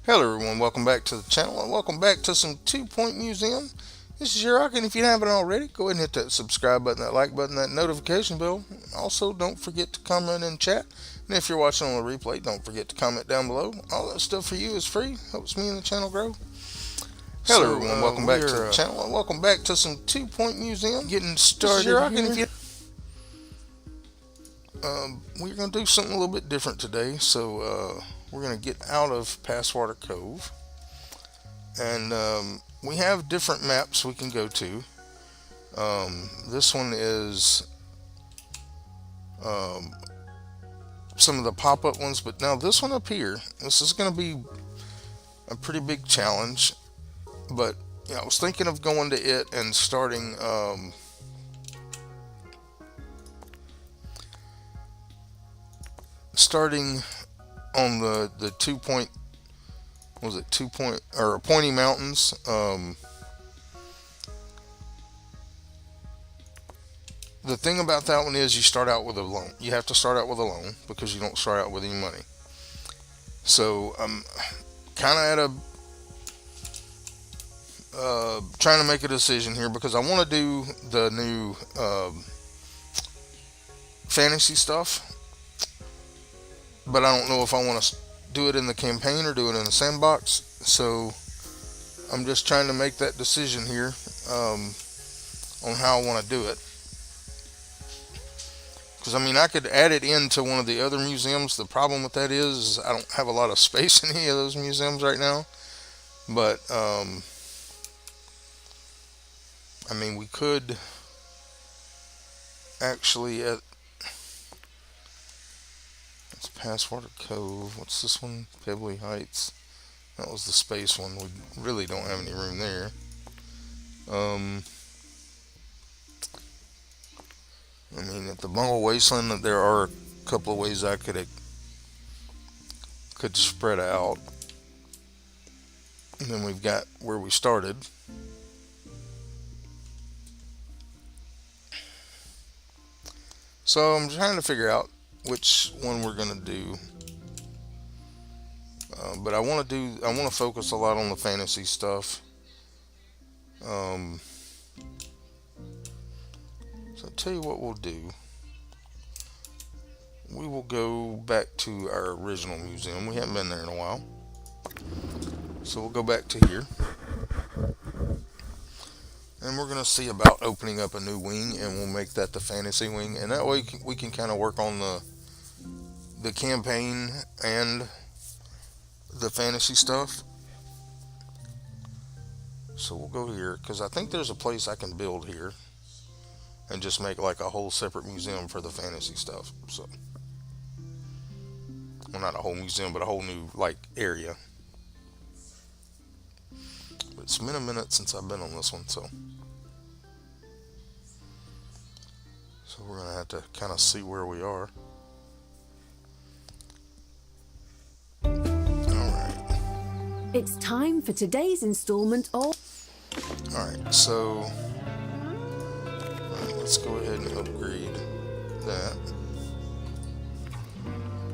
Hello everyone, welcome back to the channel and welcome back to some 2 Point Museum. This is Yurok, and if you haven't already, go ahead and hit that subscribe button, that like button, that notification bell. Also, don't forget to comment in chat. And if you're watching on the replay, don't forget to comment down below. All that stuff for you is free, helps me and the channel grow. Hello everyone, welcome back to the channel and welcome back to some 2 Point Museum. Getting started Yurok, and if you we're going to do something a little bit different today. So we're going to get out of Passwater Cove. And we have different maps we can go to. This one is some of the pop-up ones. But now this one up here, this is going to be a pretty big challenge. But I was thinking of going to it and starting... starting on the 2 Point, was it 2 Point or Pointy Mountains? The thing about that one is you start out with a loan. You have to start out with a loan because you don't start out with any money. So I'm kind of at a trying to make a decision here because I want to do the new fantasy stuff, but I don't know if I want to do it in the campaign or do it in the sandbox. So I'm just trying to make that decision here on how I want to do it. Because I mean, I could add it into one of the other museums. The problem with that is I don't have a lot of space in any of those museums right now. But I mean, we could actually at it's Passwater Cove. What's this one? Pebbly Heights. That was the space one. We really don't have any room there. I mean, at the Bungle Wasteland, there are a couple of ways I could spread out. And then we've got where we started. So I'm trying to figure out which one we're gonna do. But I want to focus a lot on the fantasy stuff. So I'll tell you what we'll do. We will go back to our original museum. We haven't been there in a while. So we'll go back to here. And we're going to see about opening up a new wing, and we'll make that the fantasy wing. And that way we can kind of work on the campaign and the fantasy stuff. So we'll go here, because I think there's a place I can build here and just make like a whole separate museum for the fantasy stuff. So, well, not a whole museum, but a whole new like area. But it's been a minute since I've been on this one, so we're gonna have to kind of see where we are. It's time for today's installment of... Alright, so let's go ahead and upgrade that.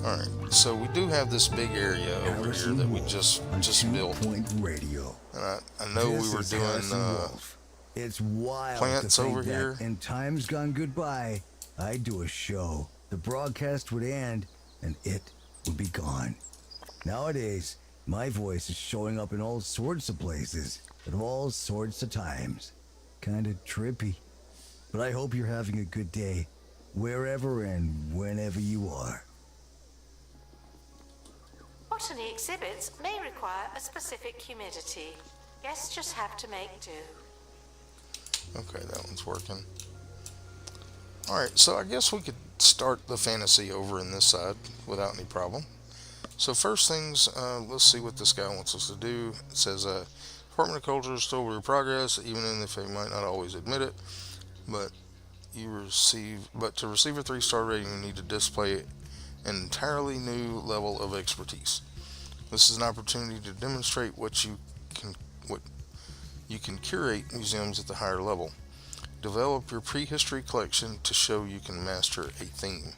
Alright, so we do have this big area over here that we just built. Point Radio. And I know we were doing it's wild plants to think over that here. in times gone goodbye, I'd do a show. The broadcast would end and it would be gone. Nowadays, my voice is showing up in all sorts of places at all sorts of times. Kinda trippy. But I hope you're having a good day, wherever and whenever you are. Botany exhibits may require a specific humidity. Guests just have to make do. Okay, that one's working. Alright, so I guess we could start the fantasy over in this side without any problem. So first things, let's see what this guy wants us to do. It says, Department of Culture is still your progress, even if they might not always admit it. But to receive a 3-star rating, you need to display an entirely new level of expertise. This is an opportunity to demonstrate what you can curate museums at the higher level. Develop your prehistory collection to show you can master a theme.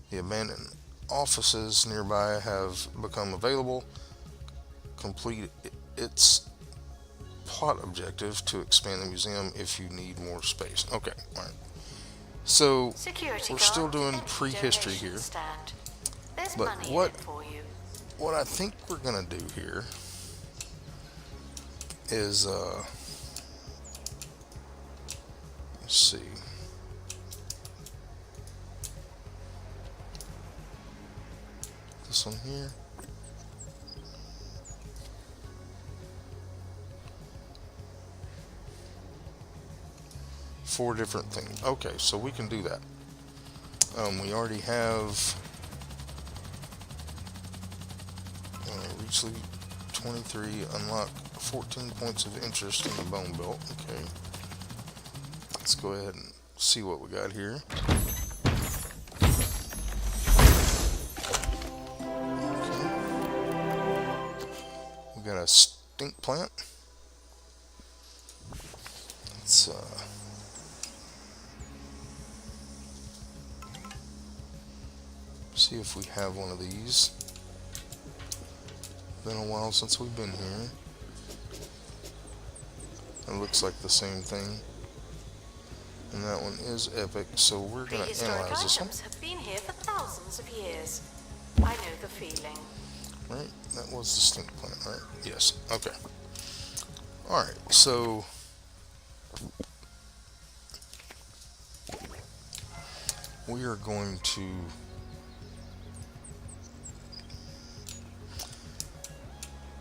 The abandoned offices nearby have become available. complete its plot objective to expand the museum if you need more space. Okay, alright. So, Security we're guard, still doing empty prehistory donation here. Stand. There's But money what- in it for you. What I think we're gonna do here is, let's see. This one here. Four different things. Okay, so we can do that. We already have reach level 23, unlock 14 points of interest in the bone belt. Okay. Let's go ahead and see what we got here. Okay. We got a stink plant. Let's see if we have one of these. Been a while since we've been here. It looks like the same thing. And that one is epic, so we're going to Prehistoric analyze this one. items have been here for thousands of years. I know the feeling. Right? That was the stink plant, right? Yes. Okay. Alright, so we are going to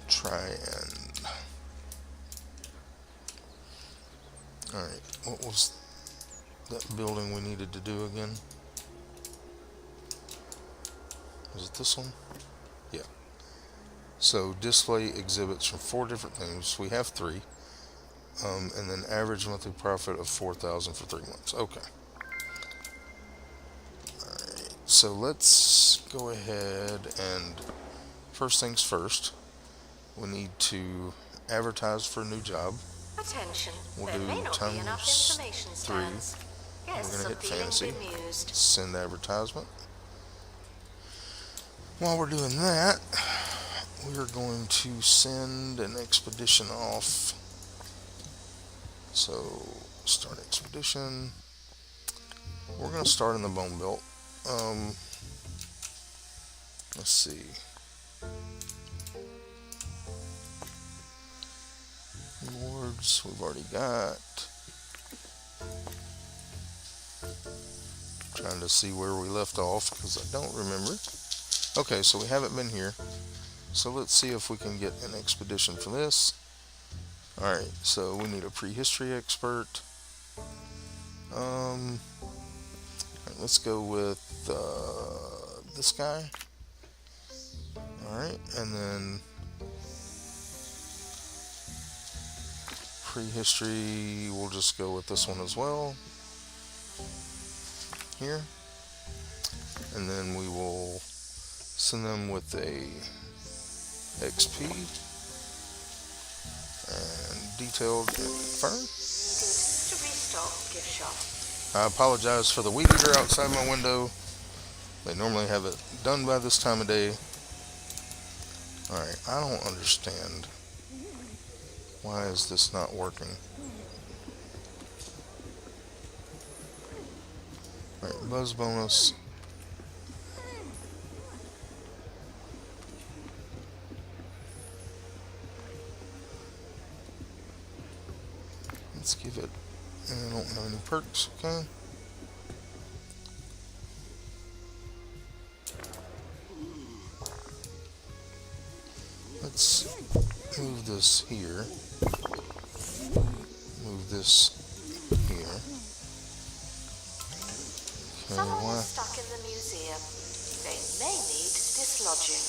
try and... Alright, what was that building we needed to do again? Was it this one? Yeah. So display exhibits from 4 different things. We have 3. And then average monthly profit of 4,000 for 3 months. Okay. Alright, so let's go ahead and first things first. We need to advertise for a new job. Attention, We'll there do may not be enough times information 3. stands. Guests gonna are hit feeling fantasy. bemused. Send advertisement. While we're doing that, we are going to send an expedition off. So, start expedition. We're going to start in the Bone Belt. Let's see. Rewards we've already got. Trying to see where we left off because I don't remember. Okay, so we haven't been here. So let's see if we can get an expedition for this. Alright, so we need a prehistory expert. Alright, let's go with this guy. Alright, and then prehistory, we'll just go with this one as well. Here. And then we will send them with a XP and detailed and confirm. To restock gift shop. I apologize for the weed eater outside my window. They normally have it done by this time of day. Alright, I don't understand. Why is this not working? Alright, buzz bonus. Let's give it. I don't have any perks, okay? Let's move this here. Move this here. Okay, Someone why? is stuck in the museum. They may need dislodging.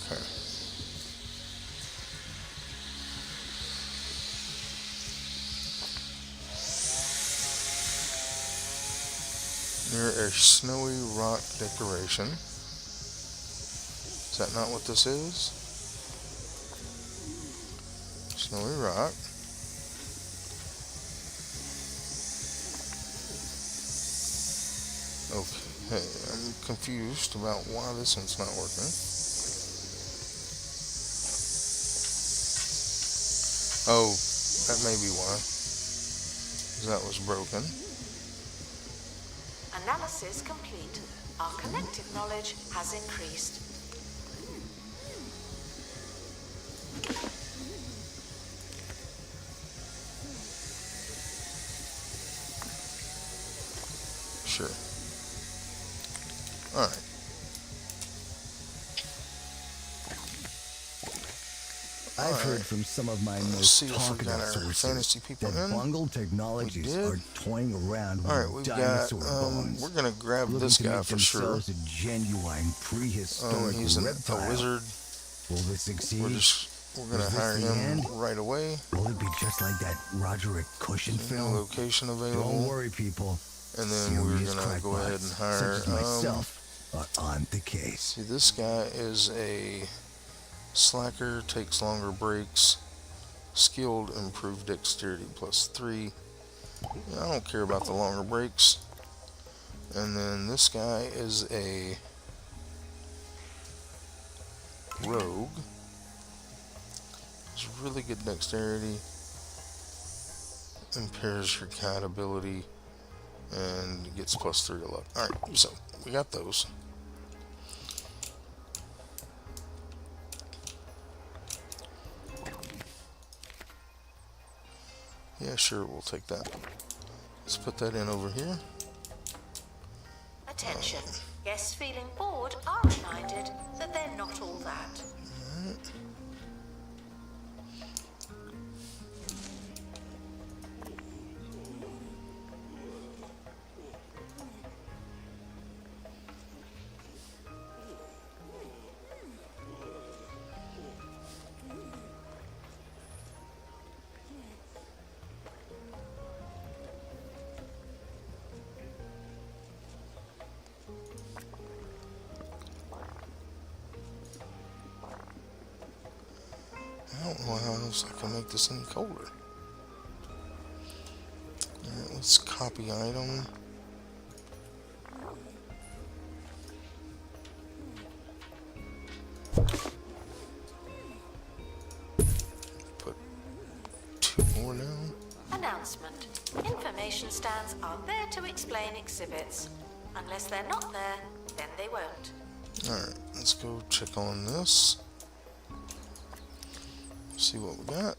Okay. Near a snowy rock decoration. Is that not what this is? Snowy Rock. Okay, I'm confused about why this one's not working. Oh, that may be why. 'Cause that was broken. Analysis complete. Our collective knowledge has increased. Sure. Alright. I've heard from some of my most see if we talkative got our sources fantasy people that in. Bungle Technologies We did. are toying around with Alright, we've got, dinosaur bones. we're gonna grab looking this to guy make for sure. themselves a genuine prehistoric He's a reptile. wizard. Will this succeed? We're gonna Is this hire the him end? right away. Will it be just like that Roderick Cushion No film? location Don't available. worry, people. And then we're Serious gonna go ahead crackpots, and hire such as myself are on the case. see, this guy is a slacker, takes longer breaks, skilled, improved dexterity +3. I don't care about the longer breaks. And then this guy is a rogue. It's really good dexterity, impairs your cat ability, and gets +3 to luck. Alright, so we got those. Yeah, sure, we'll take that. Let's put that in over here. Attention. Guests feeling bored are reminded that they're not all that. I don't know how else I can make this any colder. Alright, let's copy item. Put 2 more down. Announcement. Information stands are there to explain exhibits. Unless they're not there, then they won't. Alright, let's go check on this. See what we got.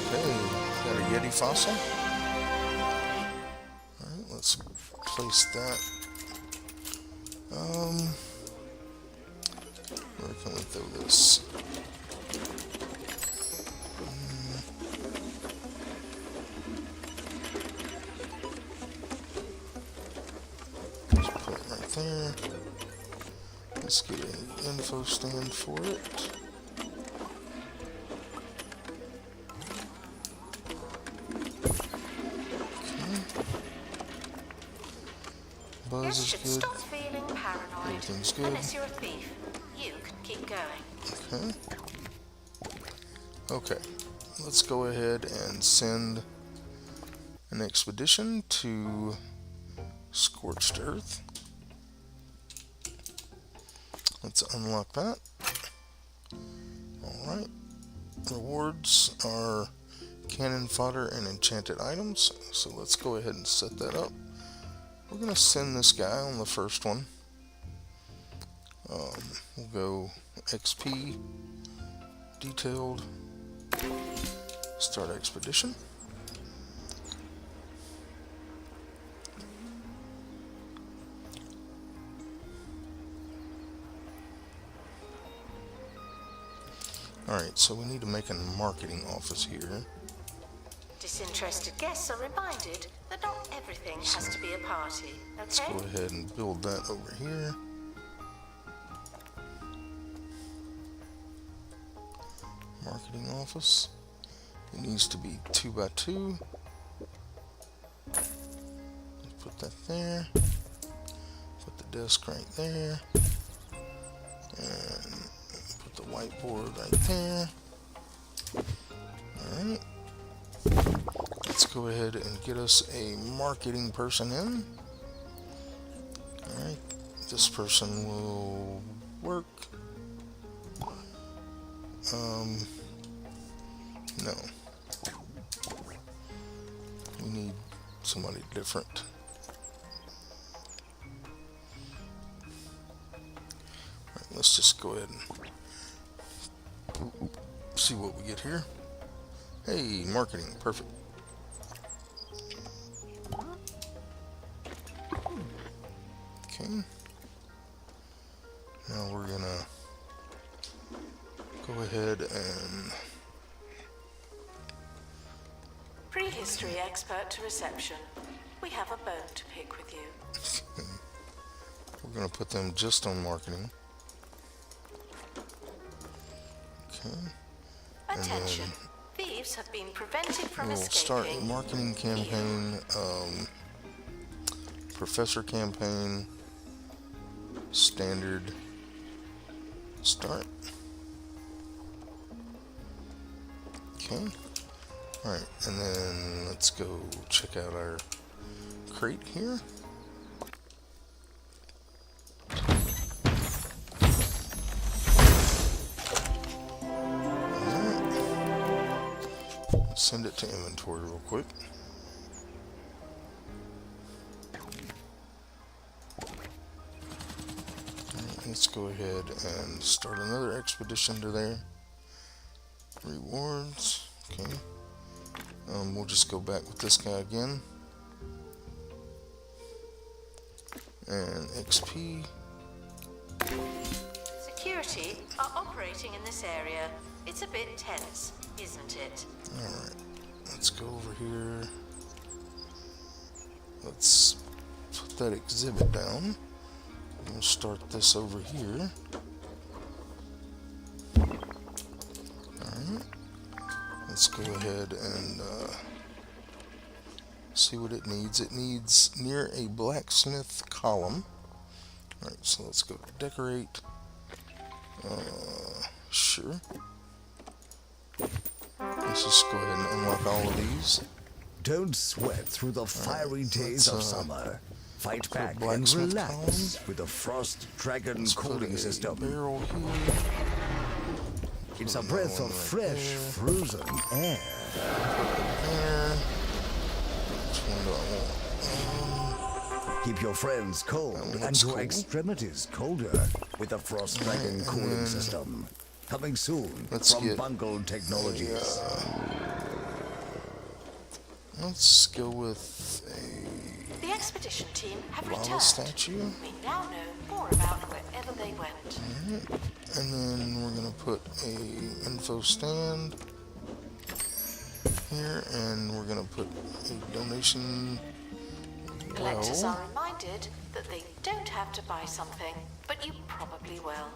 Okay, got a Yeti fossil. Alright, let's place that. Where can we throw this? Just put it right there. Let's get an info stand for it. Buzz Guests is should good. stop feeling paranoid. Everything's good. Unless you're a thief. You can keep going. Okay. Okay. Let's go ahead and send an expedition to Scorched Earth. Let's unlock that. Alright. Rewards are cannon fodder and enchanted items. So let's go ahead and set that up. We're going to send this guy on the first one. We'll go XP, detailed, start expedition. Alright, so we need to make a marketing office here. Disinterested guests are reminded that not everything has to be a party, Let's okay? go ahead and build that over here. Marketing office. It needs to be 2 by 2. put that there. Put the desk right there. And put the whiteboard right there. Alright. Let's go ahead and get us a marketing person in. Alright. This person will work. No. We need somebody different. Alright, let's just go ahead and see what we get here. Hey, marketing, perfect. Okay. Now we're gonna go ahead and Prehistory expert to reception. We have a bone to pick with you. we're gonna put them just on marketing. Okay. Attention. Thieves have been prevented from We'll start a escaping. marketing campaign, professor campaign, standard, start. Okay. Alright, and then let's go check out our crate here. Send it to inventory real quick. Alright, let's go ahead and start another expedition to there. Rewards. Okay. We'll just go back with this guy again. And XP. Security are operating in this area. It's a bit tense, isn't it? Alright, let's go over here. Let's put that exhibit down. We'll start this over here. Alright, let's go ahead and see what it needs. It needs near a blacksmith column. Alright, so let's go to decorate. Sure. Let's just go ahead and unlock all of these. Don't sweat through the fiery days of let's, summer. Fight back and blacksmith relax column. with the Frost Dragon Let's put cooling a system. barrel here. It's a Put breath another of one right fresh, there. frozen air. There. Which one do I want? Keep your friends cold one and looks your cool. extremities colder with the Frost Dragon and cooling then system. Coming soon let's from get Bungled Technologies. Let's go with a The expedition team have lava returned. statue. We now know more about wherever they went. And then we're going to put a info stand here. And we're going to put a donation Collectors well. are reminded that they don't have to buy something, but you probably will.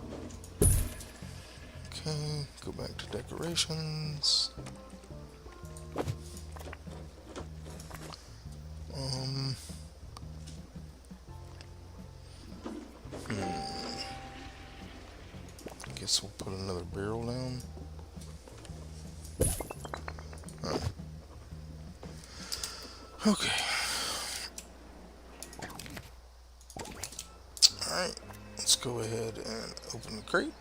Okay, go back to decorations. Guess we'll put another barrel down. Alright. Okay. Alright, let's go ahead and open the crate.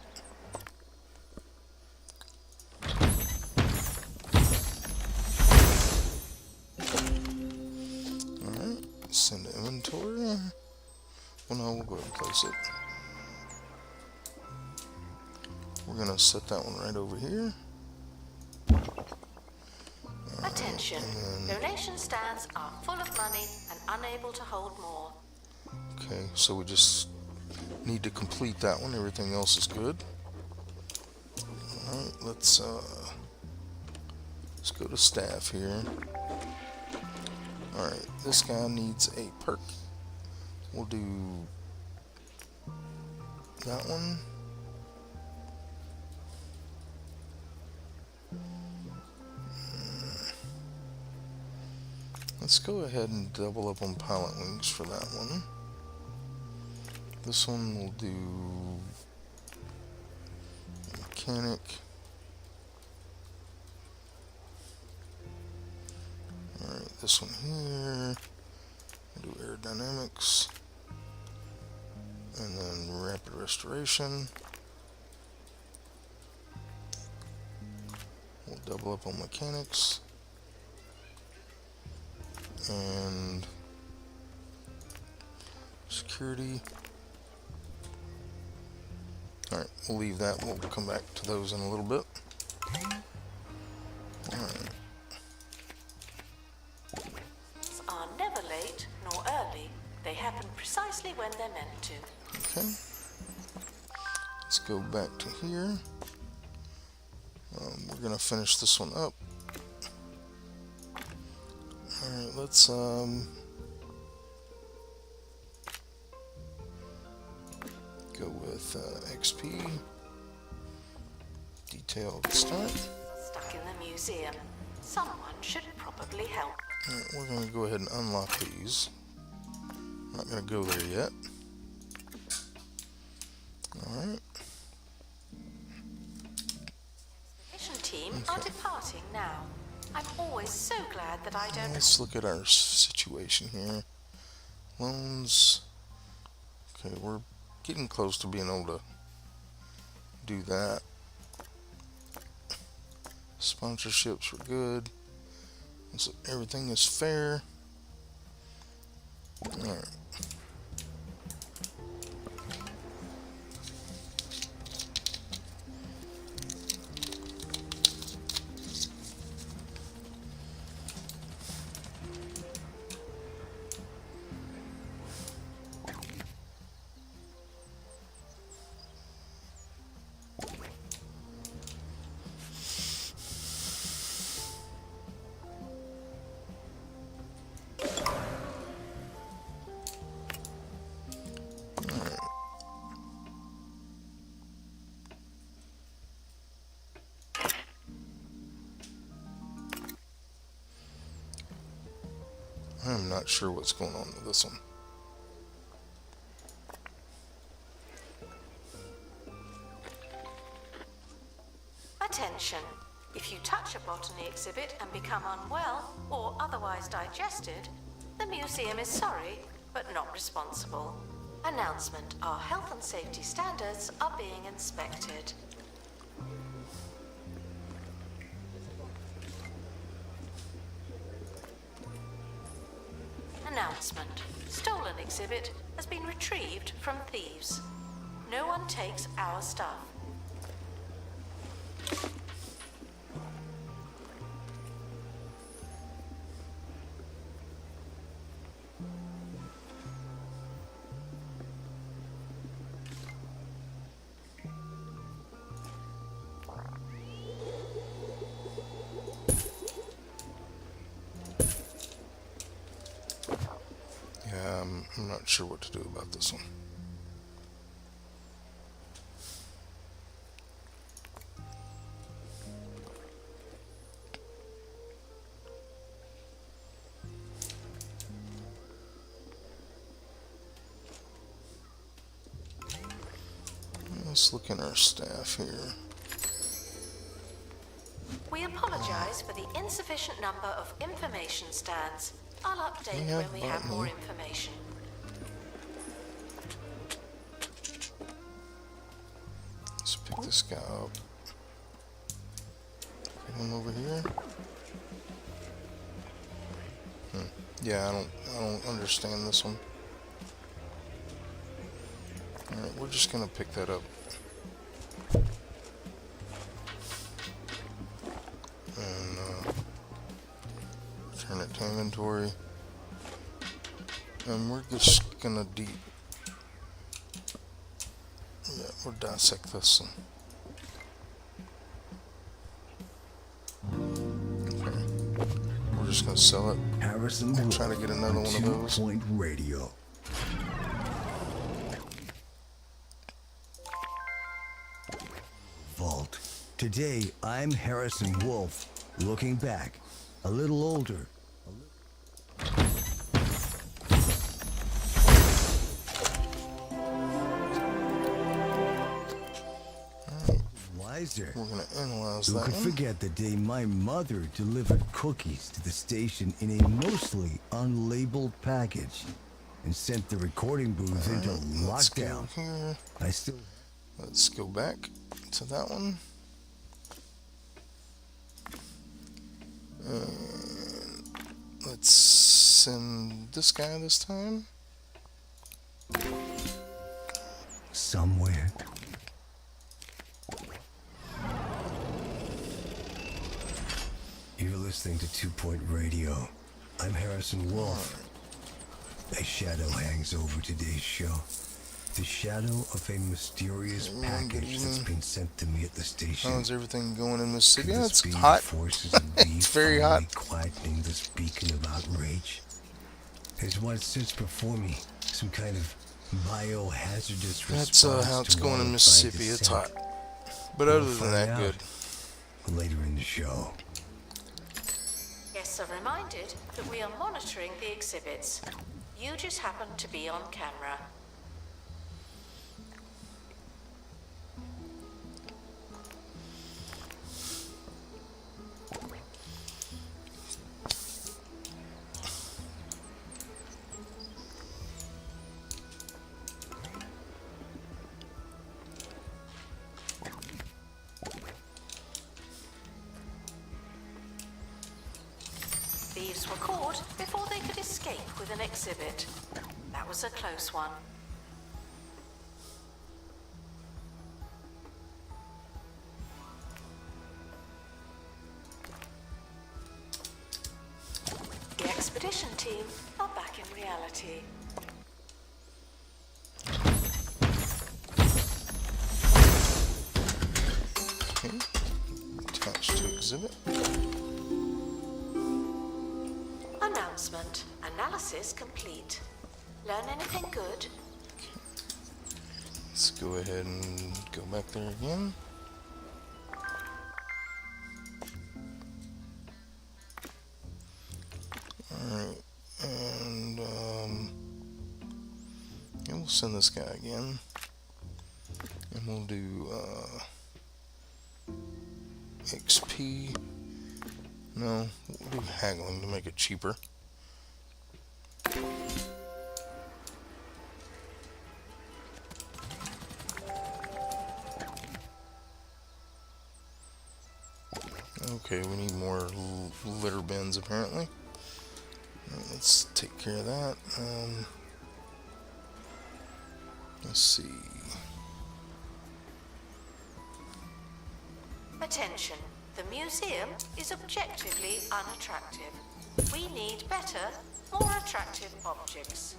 Alright, send to inventory. Well, no, we'll go ahead and place it. We're going to set that one right over here. Attention. Donation stands are full of money and unable to hold more. Okay, so we just need to complete that one. Everything else is good. Alright, let's go to staff here. Alright, this guy needs a perk. We'll do that one. Let's go ahead and double up on pilot wings for that one. This one will do mechanic. Alright, this one here. We'll do aerodynamics. And then rapid restoration. We'll double up on mechanics. And security. Alright, we'll leave that. We'll come back to those in a little bit. Alright. Are never late nor early. They happen precisely when they're meant to. Okay. Let's go back to here. We're going to finish this one up. Alright, let's go with XP. Detailed start. Stuck in the museum. Someone should probably help. Alright, we're going to go ahead and unlock these. I'm not going to go there yet. Alright. Mission team are departing now. I'm always so glad that I don't... Let's look at our situation here. Loans. Okay, we're getting close to being able to do that. Sponsorships were good. So everything is fair. Alright. I'm not sure what's going on with this one. Attention. If you touch a botany exhibit and become unwell or otherwise digested, the museum is sorry, but not responsible. Announcement. Our health and safety standards are being inspected. Announcement. Stolen exhibit has been retrieved from thieves. No one takes our stuff. Yeah, I'm not sure what to do about this one. Let's look in our staff here. We apologize for the insufficient number of information stands. I'll update Yeah, when we have button. more information. Let's pick this guy up. Put him over here. Yeah, I don't understand this one. Alright, we're just gonna pick that up. And turn it to inventory. And we're just gonna we'll dissect this one. Okay. We're just gonna sell it. Harrison I'll Wolf try to get another on one of 2 those. Point Radio. Vault. Today, I'm Harrison Wolf, looking back, a little older. Kaiser. We're going to analyze Who that could one. forget the day my mother delivered cookies to the station in a mostly unlabeled package and sent the recording booth into Let's go lockdown? here. I still... Let's go back to that one. And let's send this guy this time. Somewhere. You're listening to 2 Point Radio. I'm Harrison Wolf. A shadow hangs over today's show. The shadow of a mysterious package that's been sent to me at the station. How's everything going in Mississippi? Could Yeah, this it's be the hot. forces of It's very hot. quietening this beacon of outrage. There's what sits before me, some kind of biohazardous That's response how it's to going in wildfire Mississippi. It's descent. hot. But We'll other than find that, out good. later in the show. Guests are reminded that we are monitoring the exhibits. You just happen to be on camera. Thieves were caught before they could escape with an exhibit. That was a close one. The expedition team are back in reality. Okay. Attached to exhibit. Announcement. Analysis complete. Learn anything good? Let's go ahead and go back there again. Alright, and yeah, we'll send this guy again. And we'll do XP. No, we'll do haggling to make it cheaper. Okay, we need more litter bins apparently. Alright, let's take care of that. Let's see. Attention. The museum is objectively unattractive. We need better, more attractive objects.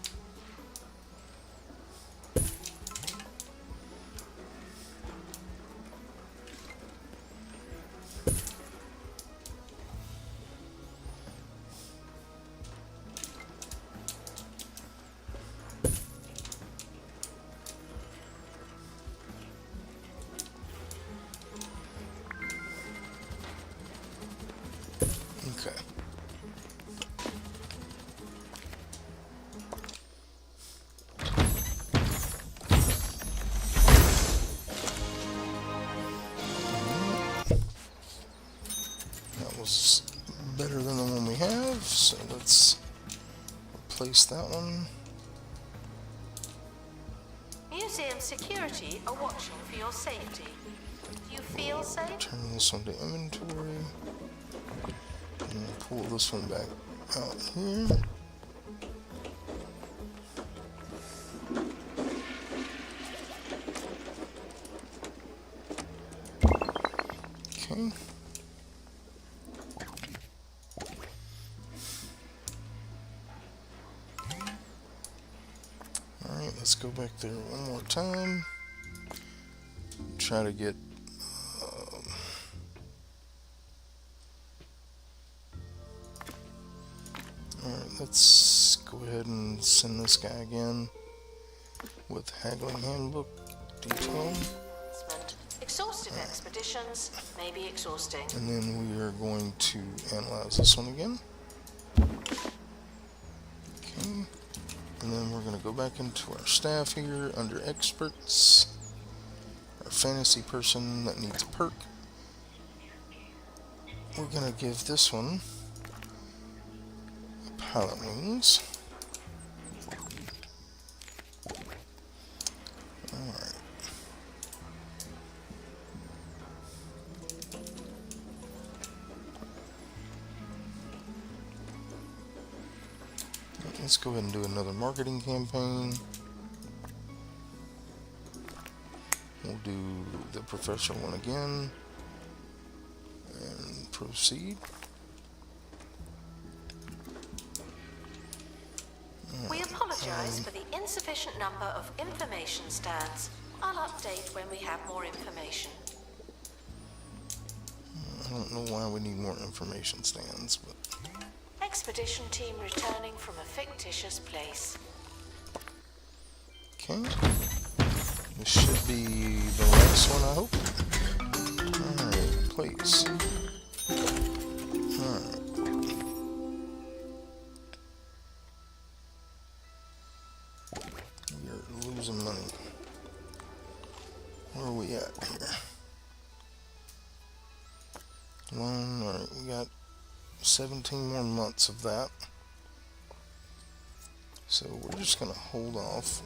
Okay. That was better than the one we have, so let's replace that one. Museum security are watching for your safety. Do you feel safe? Turn this one to inventory. And pull this one back out here. Okay. Alright, let's go back there one more time. Try to get alright, let's go ahead and send this guy again with haggling handbook detail. Exhaustive expeditions may be exhausting. And then we are going to analyze this one again. Okay. And then we're going to go back into our staff here under experts. Our fantasy person that needs a perk. We're gonna give this one Pilot Wings. Alright. Let's go ahead and do another marketing campaign. We'll do the professional one again. And proceed. We apologize for the insufficient number of information stands. I'll update when we have more information. I don't know why we need more information stands, but Expedition team returning from a fictitious place. okay. This should be the last one, I hope. Alright, place. Alright. We are losing money. Where are we at here? Loan, alright, we got 17 more months of that. So we're just gonna hold off.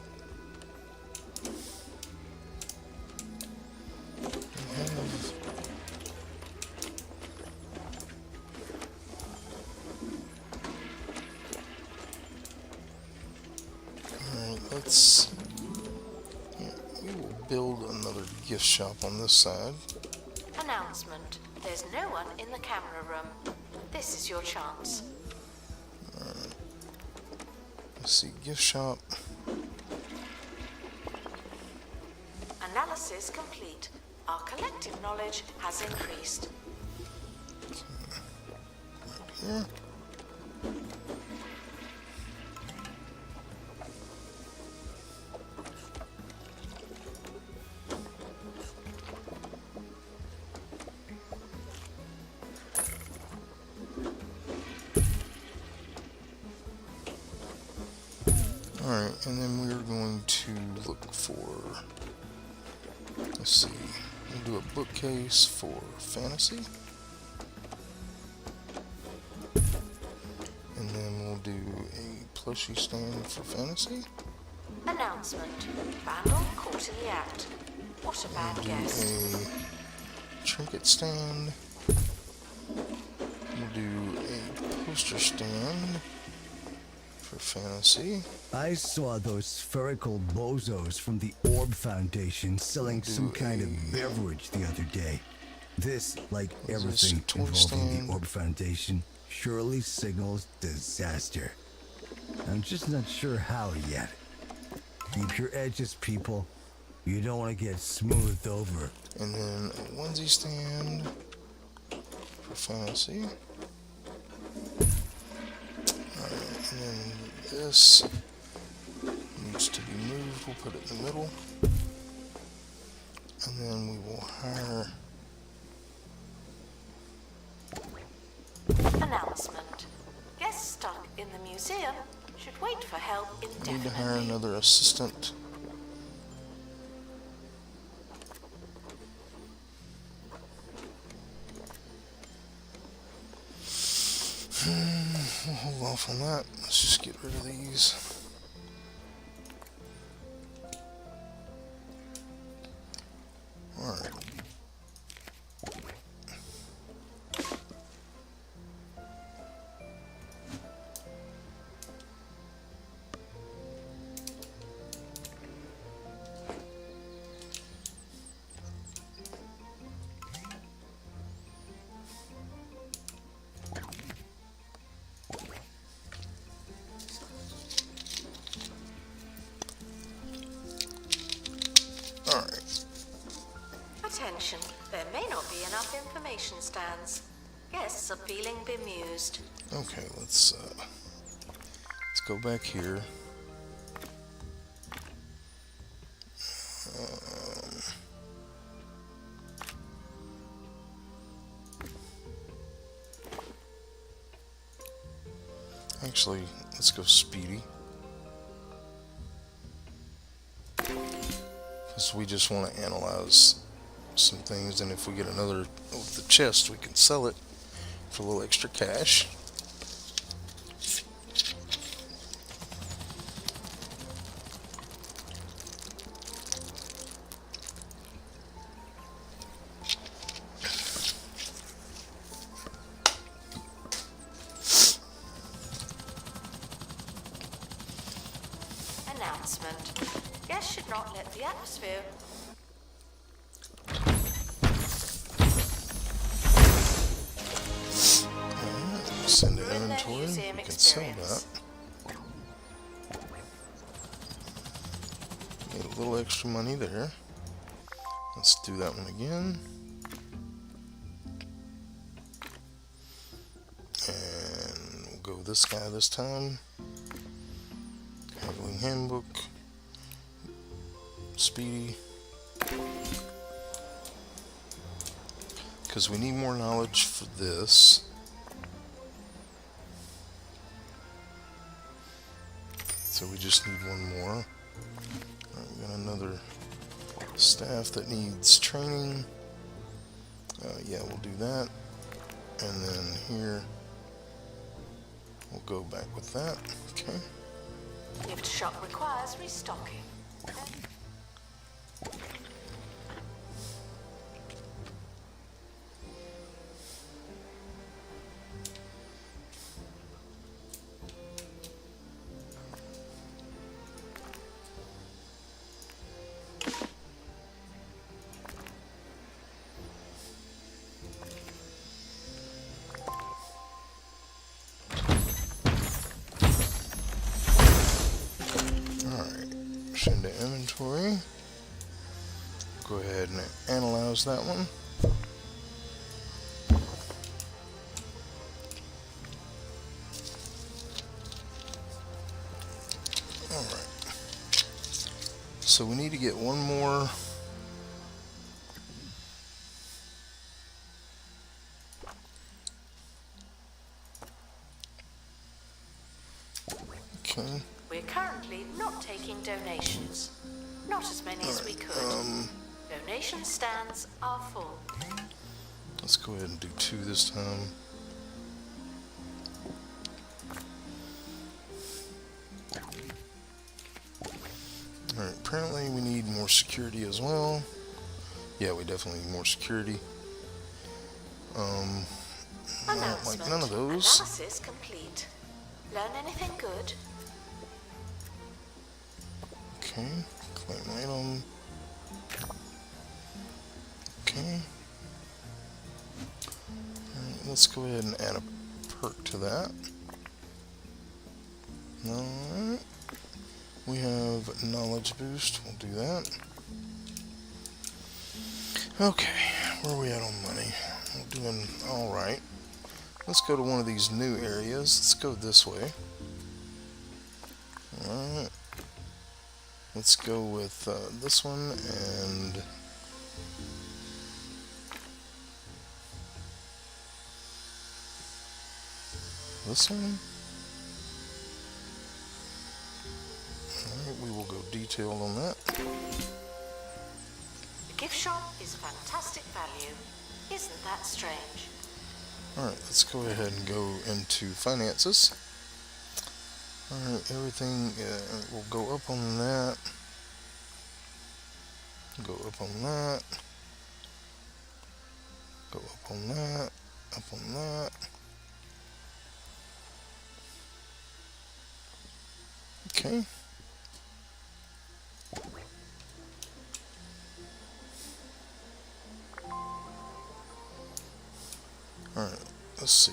Alright, let's... yeah, we will build another gift shop on this side. Announcement. There's no one in the camera room. This is your chance. Let's see, gift shop. Analysis complete. Our collective knowledge has increased. Here. Alright, and then we're going to look for, let's see, we'll do a bookcase for fantasy. And then we'll do a plushie stand for fantasy. Announcement. Vandal caught in the act. What a bad guess. A trinket stand. We'll do a poster stand for fantasy. I saw those spherical bozos from the Orb Foundation selling some kind of beverage the other day. This, like everything toy involving stand? the Orb Foundation, surely signals disaster. I'm just not sure how yet. Keep your edges, people. You don't want to get smoothed over. And then a onesie stand for fantasy. Alright, and then this needs to be moved. We'll put it in the middle. And then we will hire... Announcement. Guests stuck in the museum should wait for help We need to hire indefinitely. another assistant. We'll hold off on that. Let's just get rid of these. Alright. Alright. Attention. There may not be enough information stands. Guests are feeling bemused. Okay, let's go back here. Actually, let's go speedy. Because we just want to analyze some things, and if we get another with the chest, we can sell it for a little extra cash. Announcement. Guests should not let the atmosphere. Send an Ruin their inventory. museum We can sell experience. that. Get a little extra money there. Let's do that one again. And we'll go with this guy this time. Handling handbook. Speedy. Because we need more knowledge for this. So we just need one more. Alright, we got another staff that needs training. Yeah, we'll do that. And then here, we'll go back with that. Okay. Gift shop requires restocking. Send to inventory. Go ahead and analyze that one. Alright. So we need to get one more. Okay. We're currently not taking donations. Not as many as we could. Donation stands are full. Let's go ahead and do 2 this time. Alright, apparently we need more security as well. Yeah, we definitely need more security. I don't like none of those. Analysis complete. Learn anything good? Okay, claim item. Okay. Alright, let's go ahead and add a perk to that. Alright. We have knowledge boost. We'll do that. Okay, where are we at on money? We're doing alright. Let's go to one of these new areas. Let's go this way. Alright. Let's go with this one and this one. Alright, we will go detailed on that. The gift shop is fantastic value. Isn't that strange? Alright, let's go ahead and go into finances. Alright, everything will go up on that. Go up on that. Go up on that. Up on that. Okay. Alright, let's see.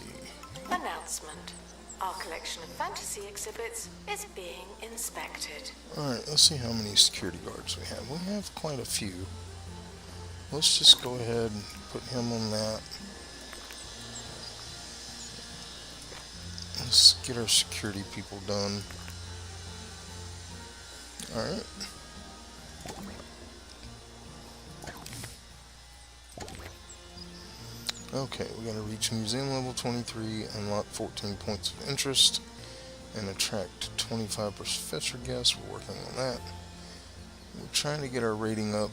Announcement. Our collection of fantasy exhibits is being inspected. Alright, let's see how many security guards we have. We have quite a few. Let's just go ahead and put him on that. Let's get our security people done. Alright. Okay, we gotta reach museum level 23, unlock 14 points of interest, and attract 25 professor guests. We're working on that. We're trying to get our rating up.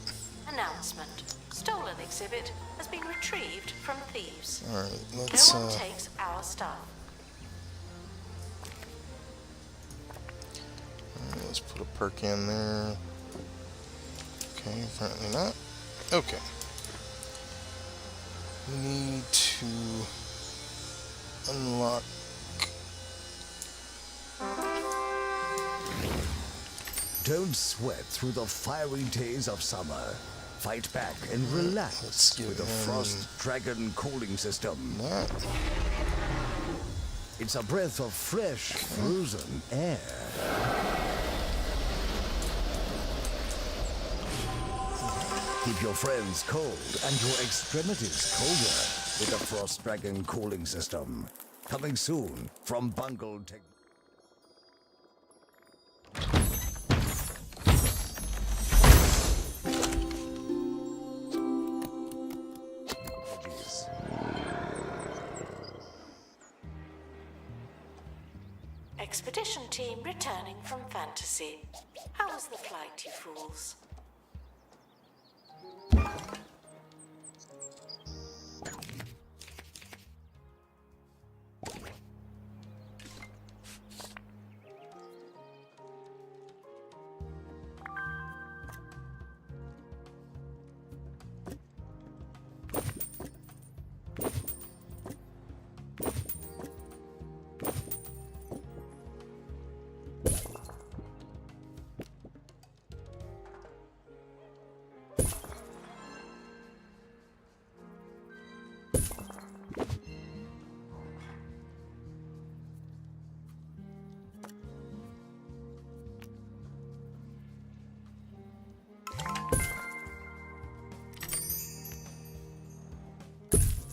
Announcement. stolen exhibit has been retrieved from thieves. Alright, No let's one takes our stuff. alright, let's put a perk in there. Okay, apparently not. Okay. We need to unlock. Don't sweat through the fiery days of summer. Fight back and relax Let's get with the in. Frost Dragon cooling system. That. It's a breath of fresh, frozen air. Keep your friends cold and your extremities colder with the Frost Dragon cooling system. Coming soon from Bungle Tech. Expedition team returning from Fantasy. How was the flight, you fools?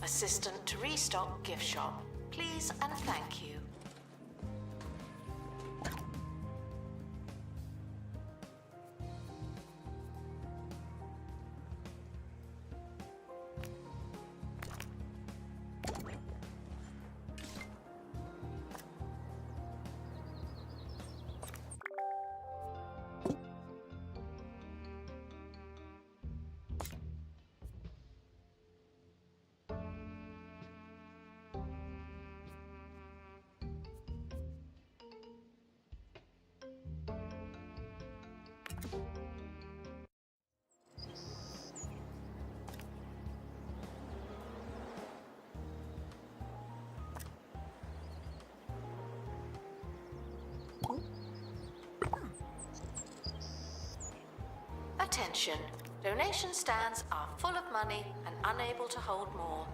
Assistant to restock gift shop. Please and thank you. Attention. Donation stands are full of money and unable to hold more.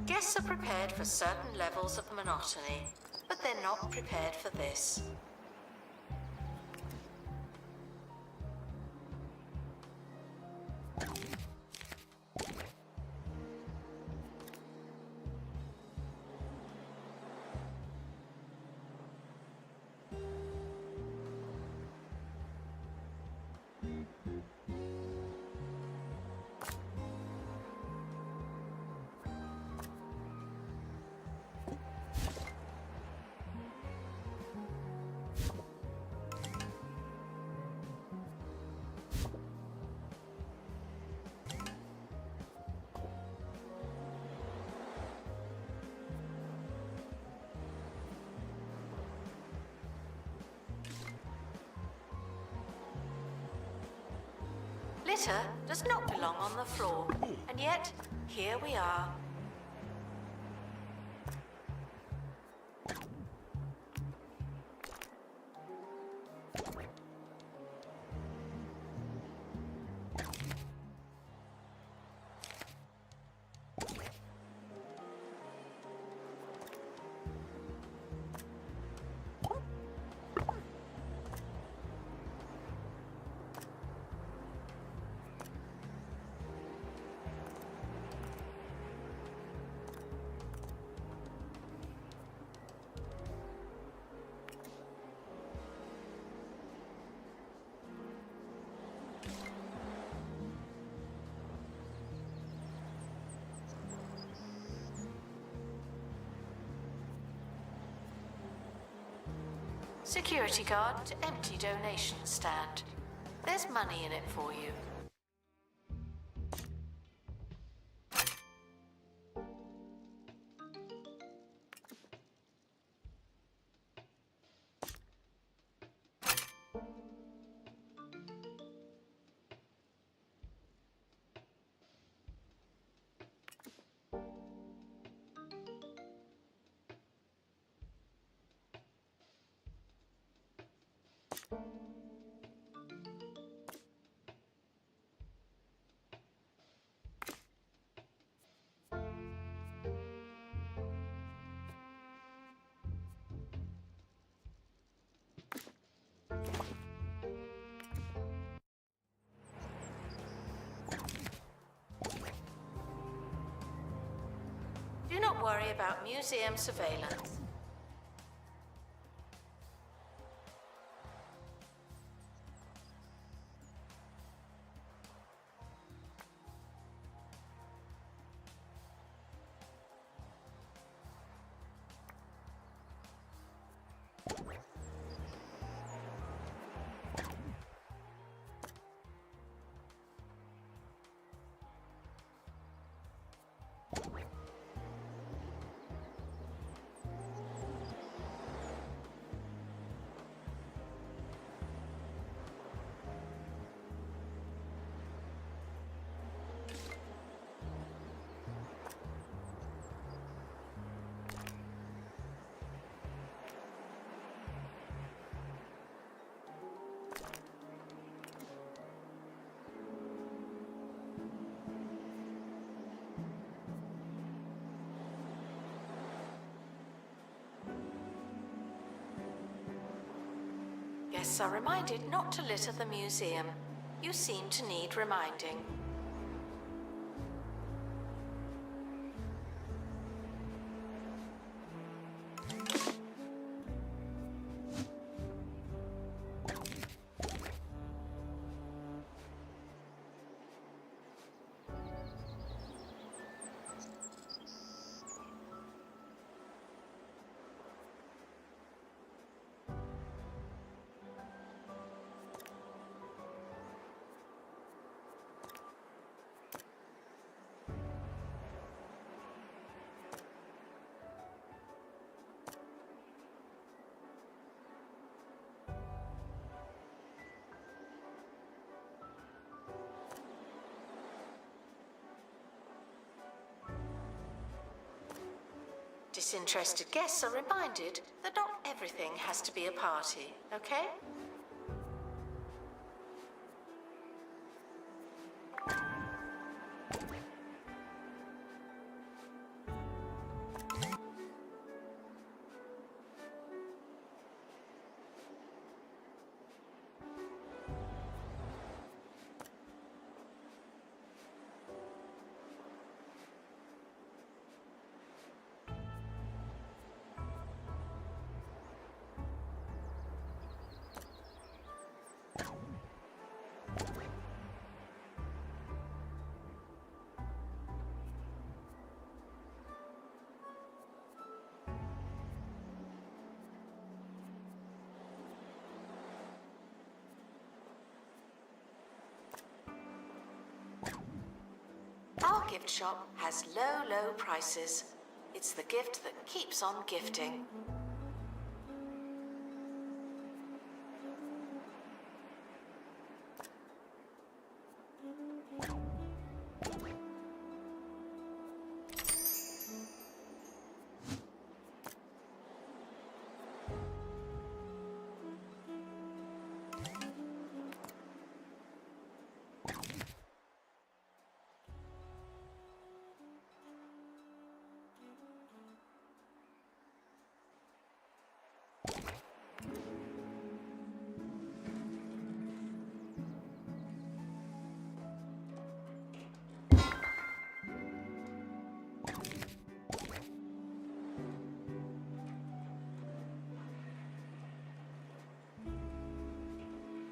Guests are prepared for certain levels of monotony, but they're not prepared for this. Litter does not belong on the floor, and yet, here we are. Security guard to empty donation stand. There's money in it for you. Do not worry about museum surveillance. Guests are reminded not to litter the museum. You seem to need reminding. Disinterested guests are reminded that not everything has to be a party, okay? Our gift shop has low prices. It's the gift that keeps on gifting.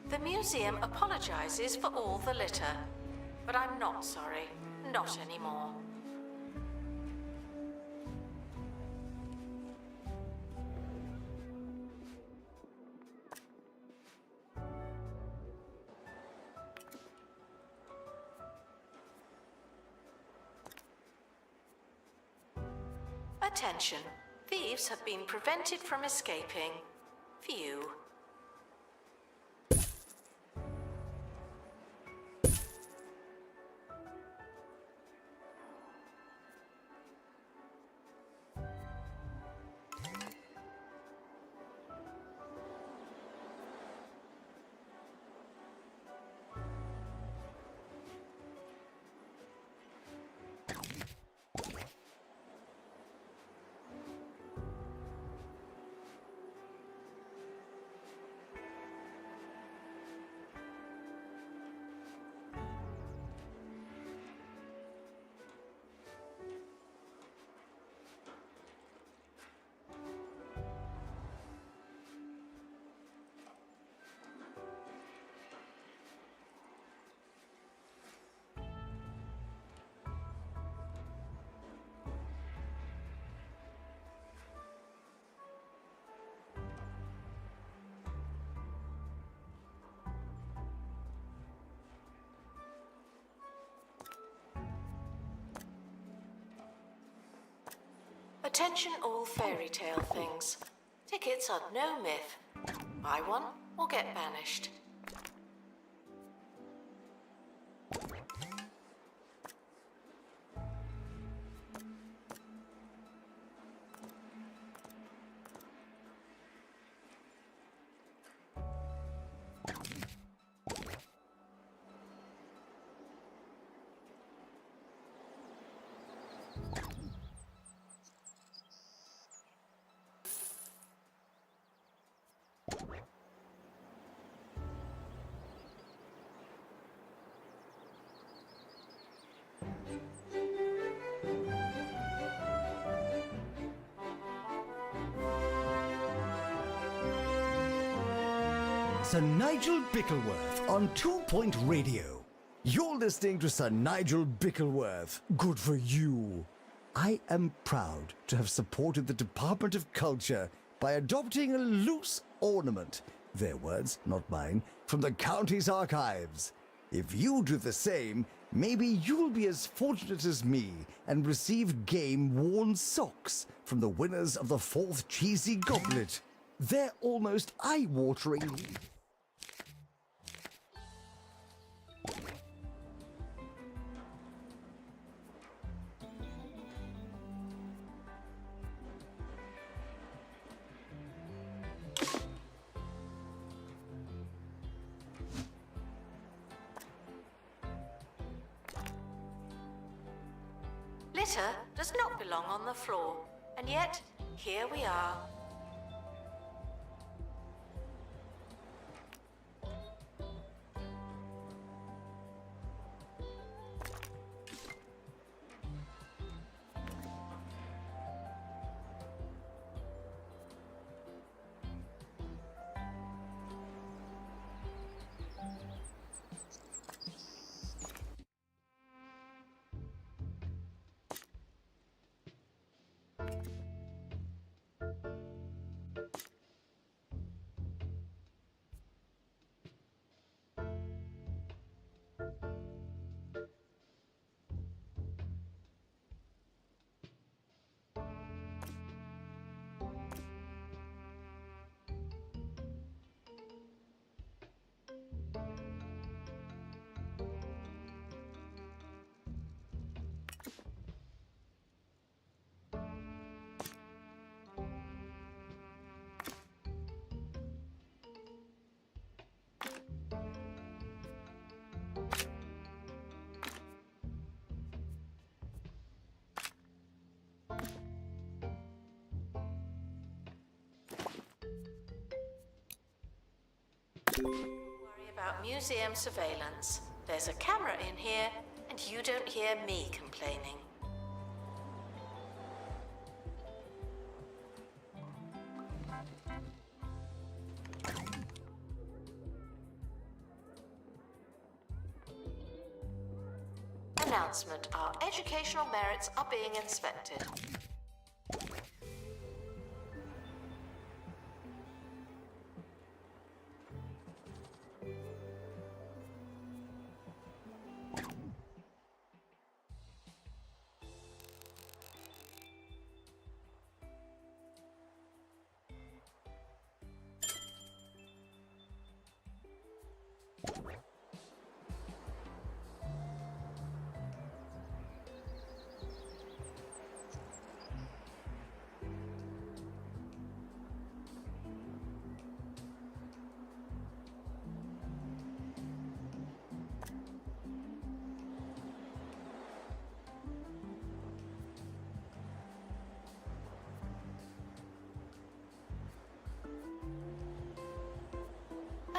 The museum apologizes for all the litter, but I'm not sorry. Not anymore. Attention. Thieves have been prevented from escaping. Phew. Attention all fairy tale things. Tickets are no myth. Buy one or get banished. Sir Nigel Bickleworth on 2 Point Radio. You're listening to Sir Nigel Bickleworth. Good for you. I am proud to have supported the Department of Culture by adopting a loose ornament, their words, not mine, from the county's archives. If you do the same, maybe you'll be as fortunate as me and receive game-worn socks from the winners of the 4th Cheesy Goblet. They're almost eye-watering. Litter does not belong on the floor, and yet here we are. Worry about museum surveillance. There's a camera in here, and you don't hear me complaining. Announcement. Our educational merits are being inspected.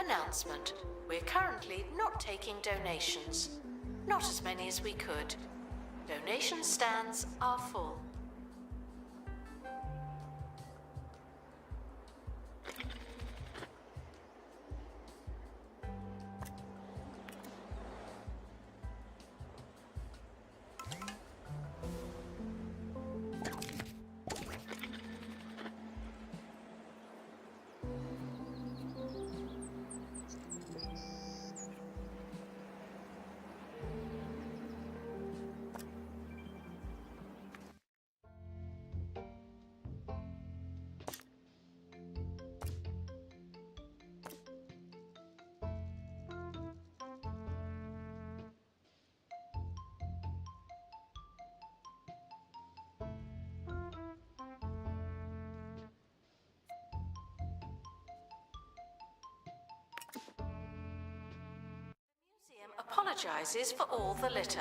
Announcement. We're currently not taking donations. Not as many as we could. Donation stands are full. Museum apologizes for all the litter,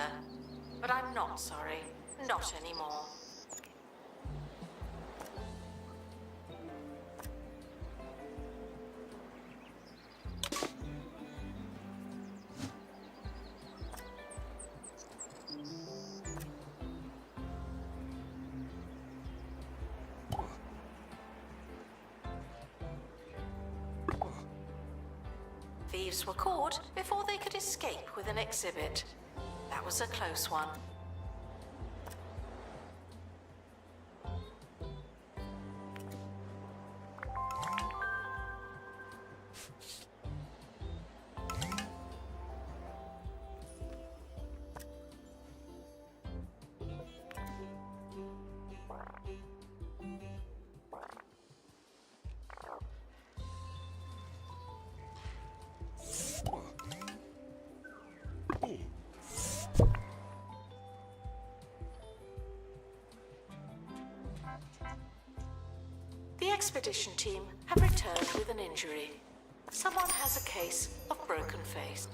but I'm not sorry. Not anymore. Thieves were caught before they could escape with an exhibit. That was a close one. The expedition team have returned with an injury. Someone has a case of broken face.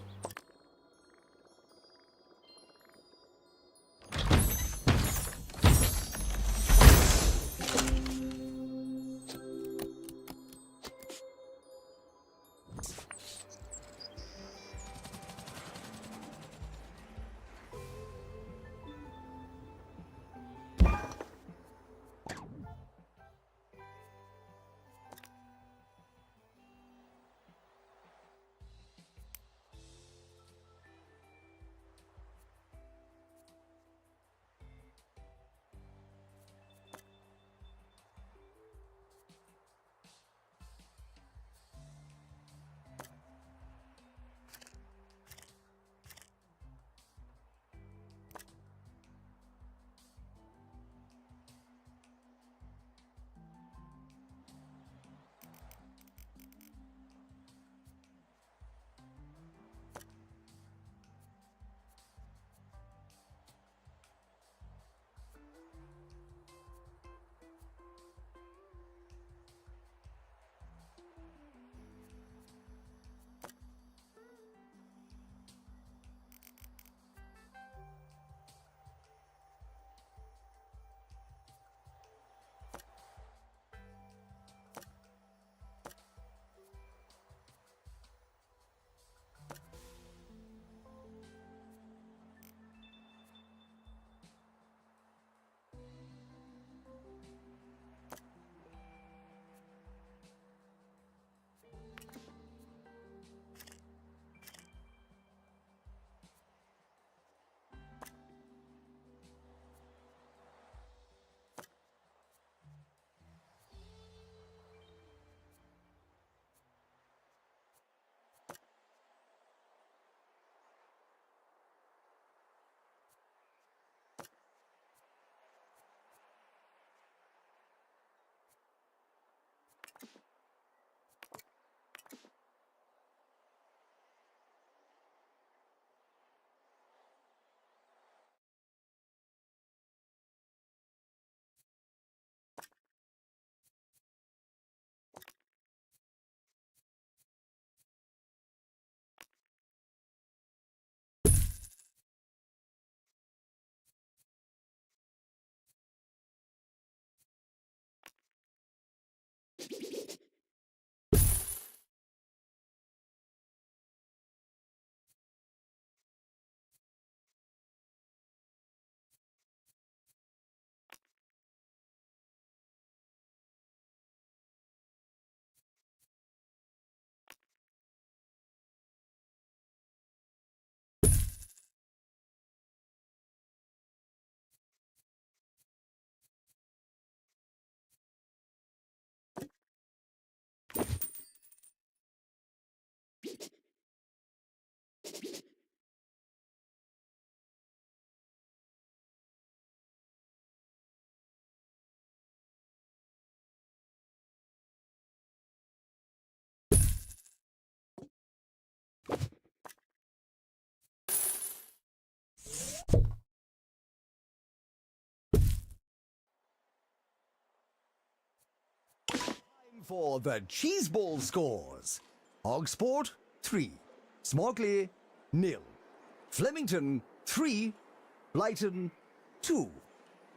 For the Cheeseball scores: Hogsport 3, Smogley 0, Flemington 3, Blyton 2.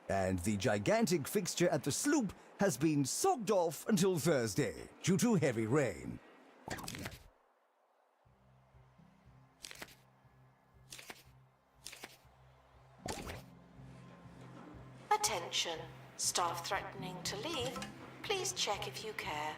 And the gigantic fixture at the sloop has been socked off until Thursday due to heavy rain. Attention. Staff threatening to leave. Please check if you care.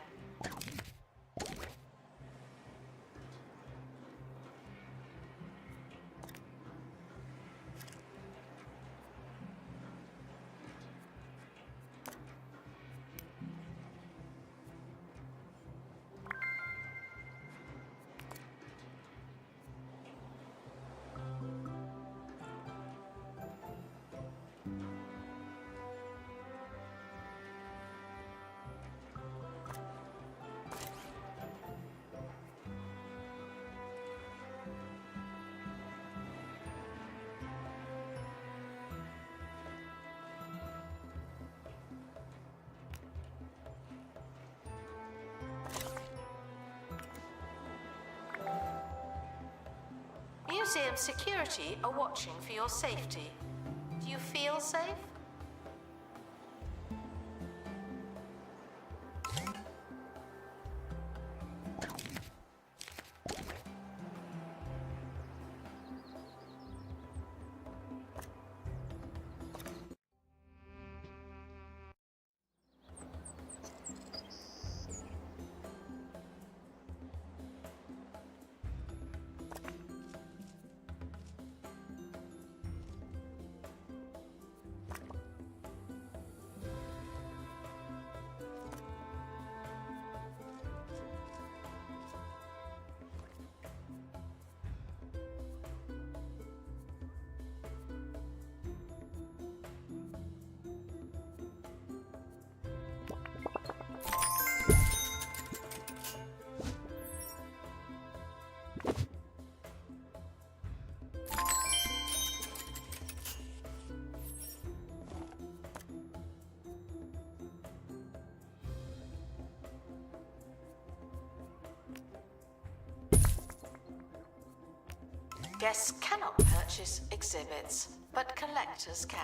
Museum security are watching for your safety. Do you feel safe? Guests cannot purchase exhibits, but collectors can.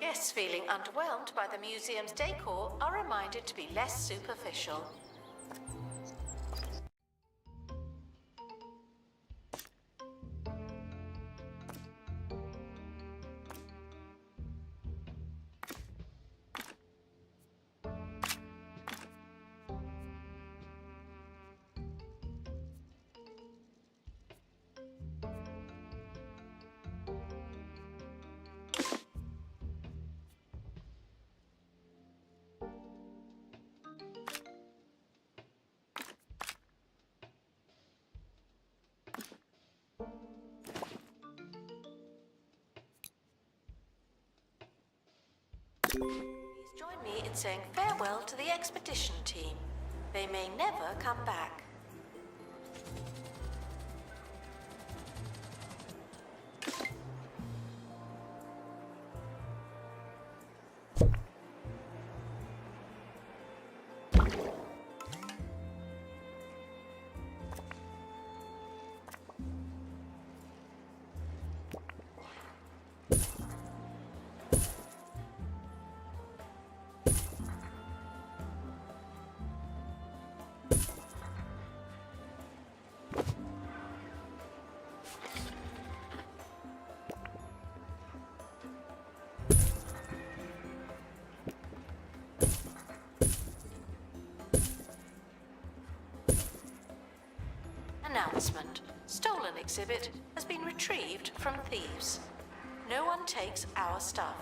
Guests feeling underwhelmed by the museum's decor are reminded to be less superficial. Please join me in saying farewell to the expedition team. They may never come back. Announcement. Stolen exhibit has been retrieved from thieves. No one takes our stuff.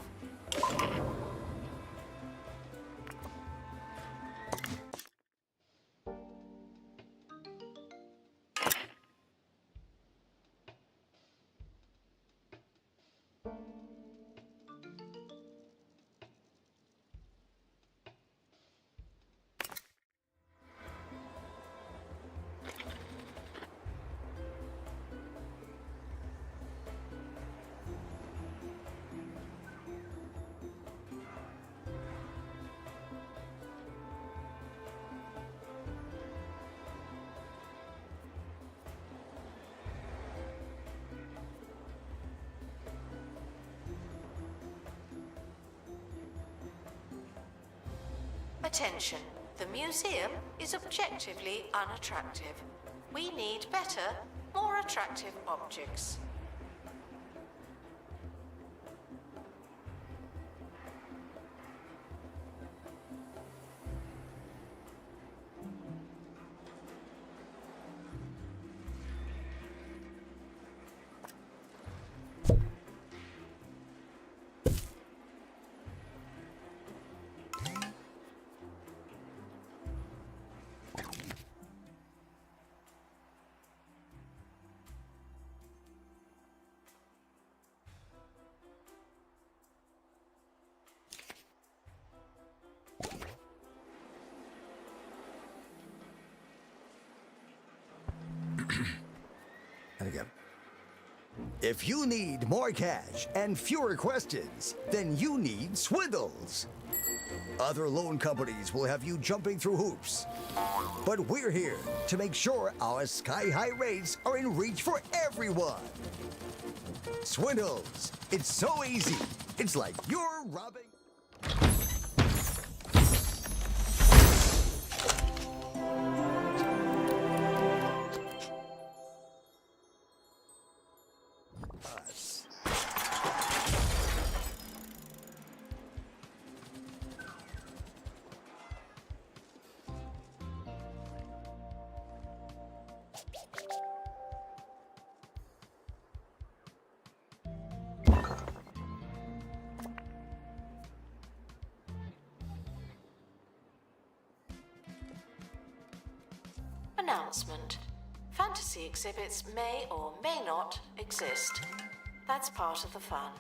Attention. The museum is objectively unattractive. We need better, more attractive objects. And again. If you need more cash and fewer questions, then you need Swindles. Other loan companies will have you jumping through hoops. But we're here to make sure our sky-high rates are in reach for everyone. Swindles. It's so easy. It's like you're robbing... us. Announcement. Fantasy exhibits may or may not exist. That's part of the fun.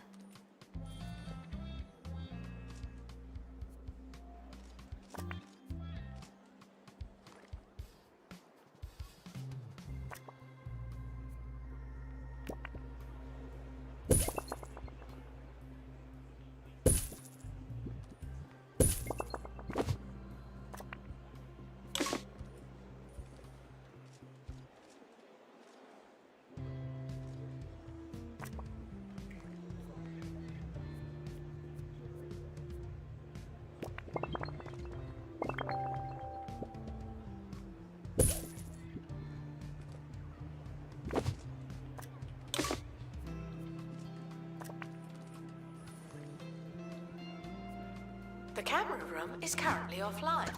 The camera room is currently offline.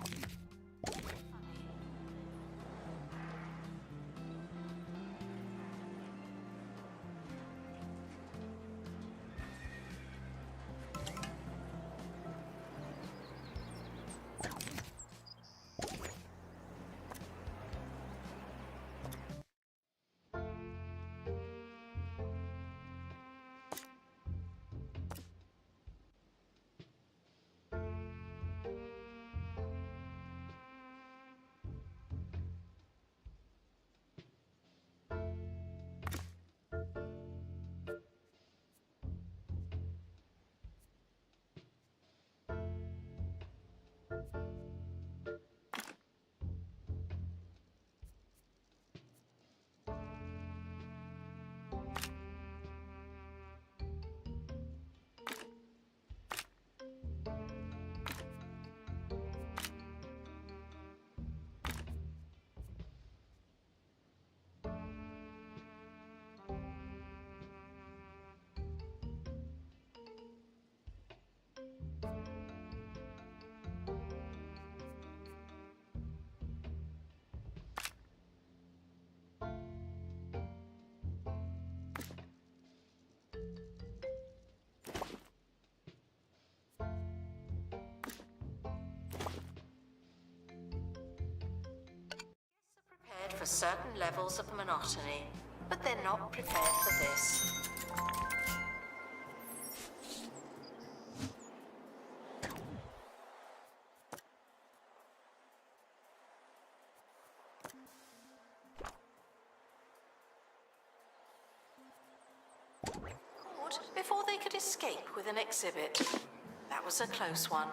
certain levels of monotony, but they're not prepared for this. Before they could escape with an exhibit. That was a close one.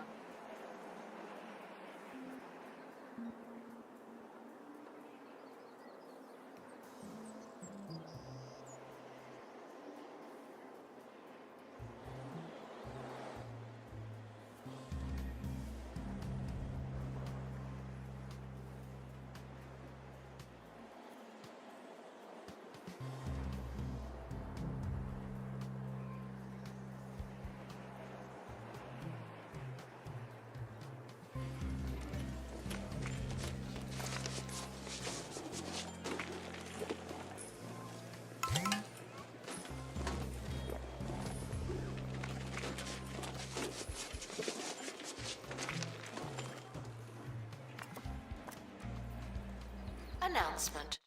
Announcement.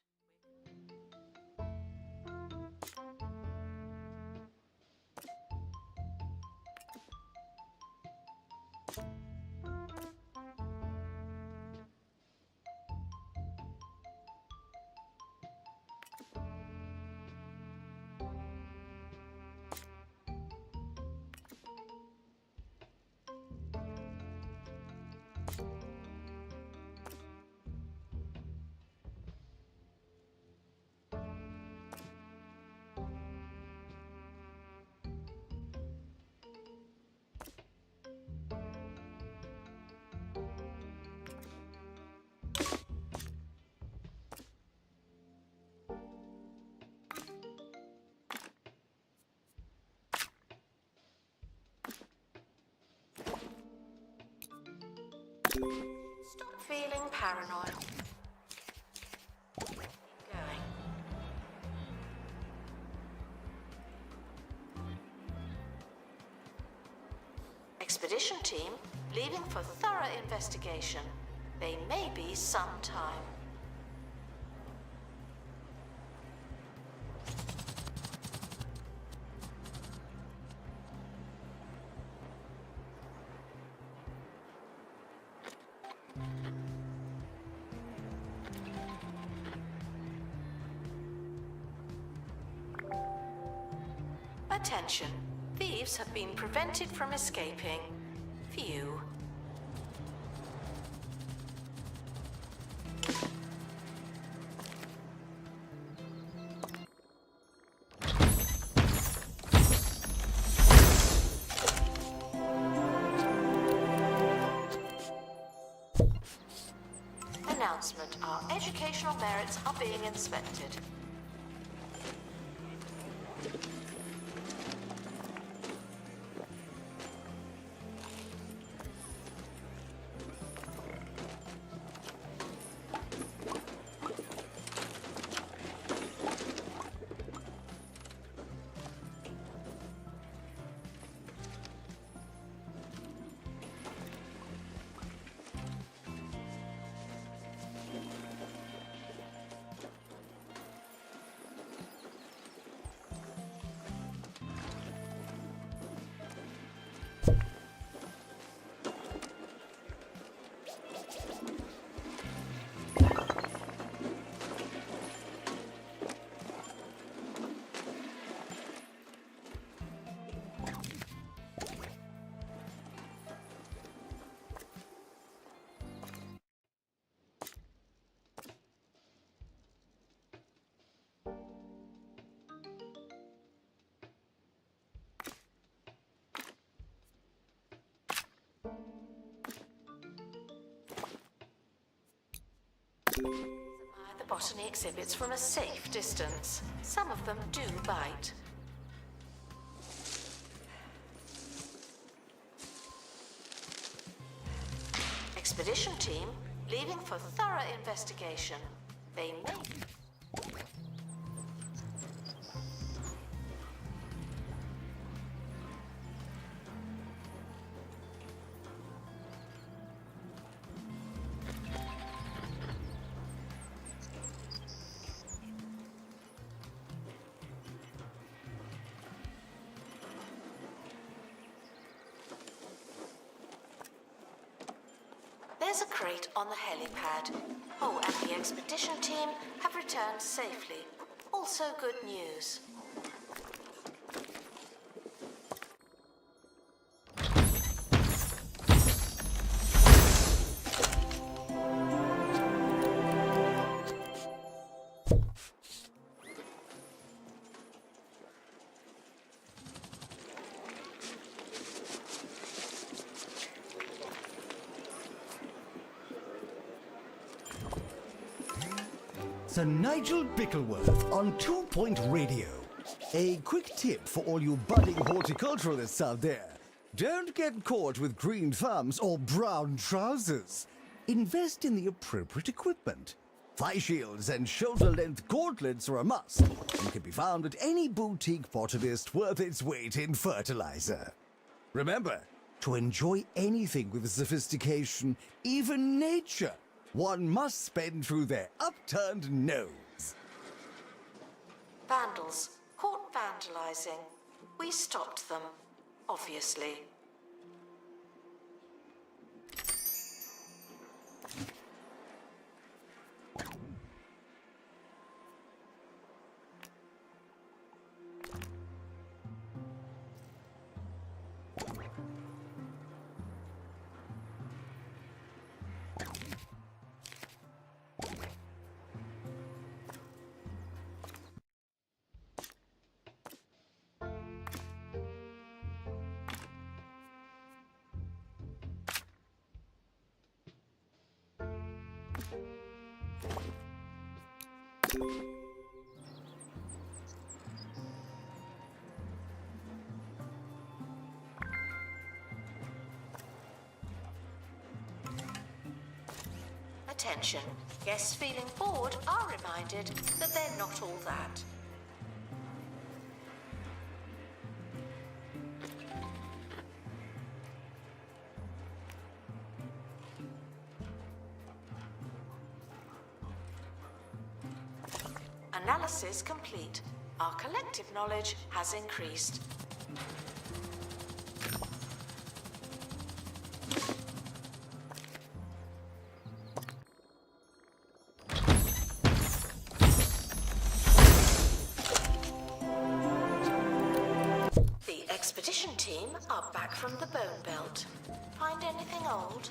Stop feeling paranoid. Keep going. Expedition team leaving for thorough investigation. They may be some time. Attention. Thieves have been prevented from escaping. Phew. Announcement. Our educational merits are being inspected. The botany exhibits from a safe distance. Some of them do bite. Expedition team leaving for thorough investigation. They may... There's a crate on the helipad. Oh, and the expedition team have returned safely. Also good news. Sir Nigel Bickleworth on 2 Point Radio. A quick tip for all you budding horticulturalists out there. Don't get caught with green thumbs or brown trousers. Invest in the appropriate equipment. Fly shields and shoulder-length gauntlets are a must and can be found at any boutique botanist worth its weight in fertilizer. Remember, to enjoy anything with sophistication, even nature, one must spend through their upturned nose. Vandals caught vandalizing. We stopped them, obviously. Attention, guests feeling bored are reminded that they're not all that. Analysis complete. Our collective knowledge has increased. The expedition team are back from the Bone Belt. Find anything old?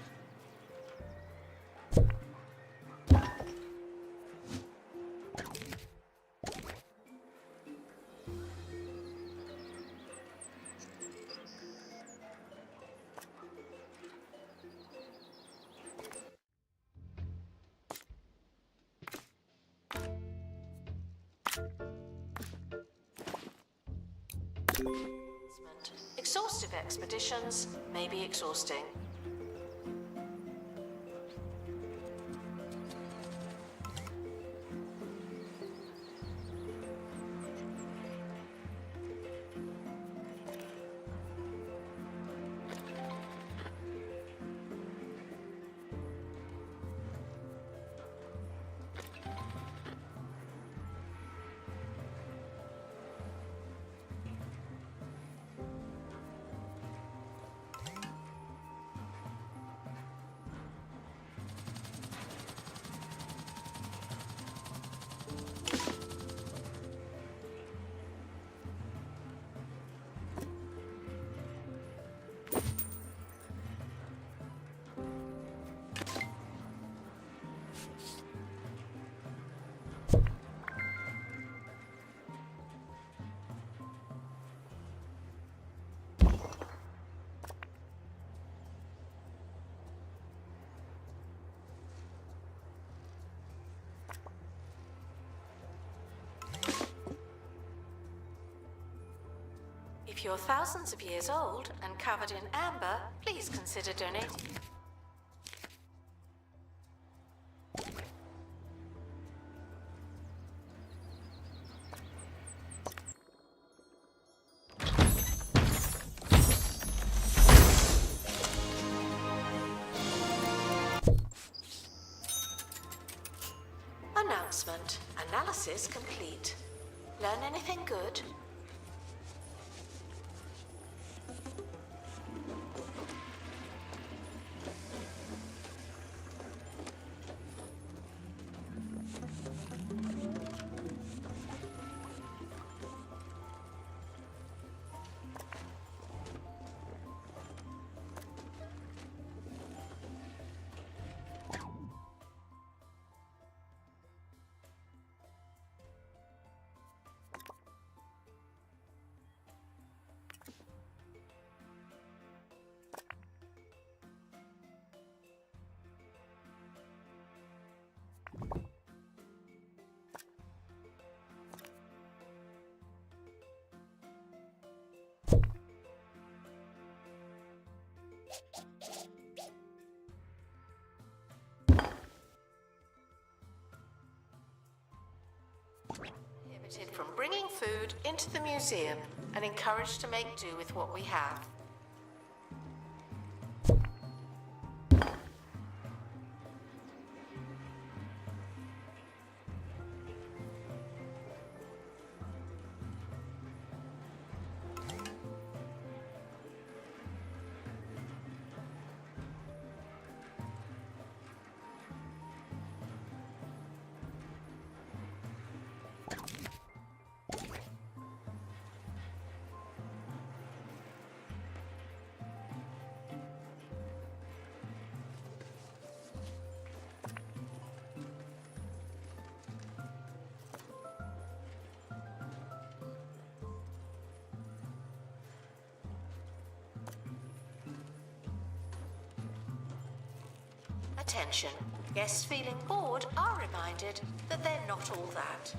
Exhaustive expeditions may be exhausting. If you're thousands of years old and covered in amber, please consider donating. Announcement. Analysis complete. Learn anything good? prohibited from bringing food into the museum and encouraged to make do with what we have. Attention. Guests feeling bored are reminded that they're not all that.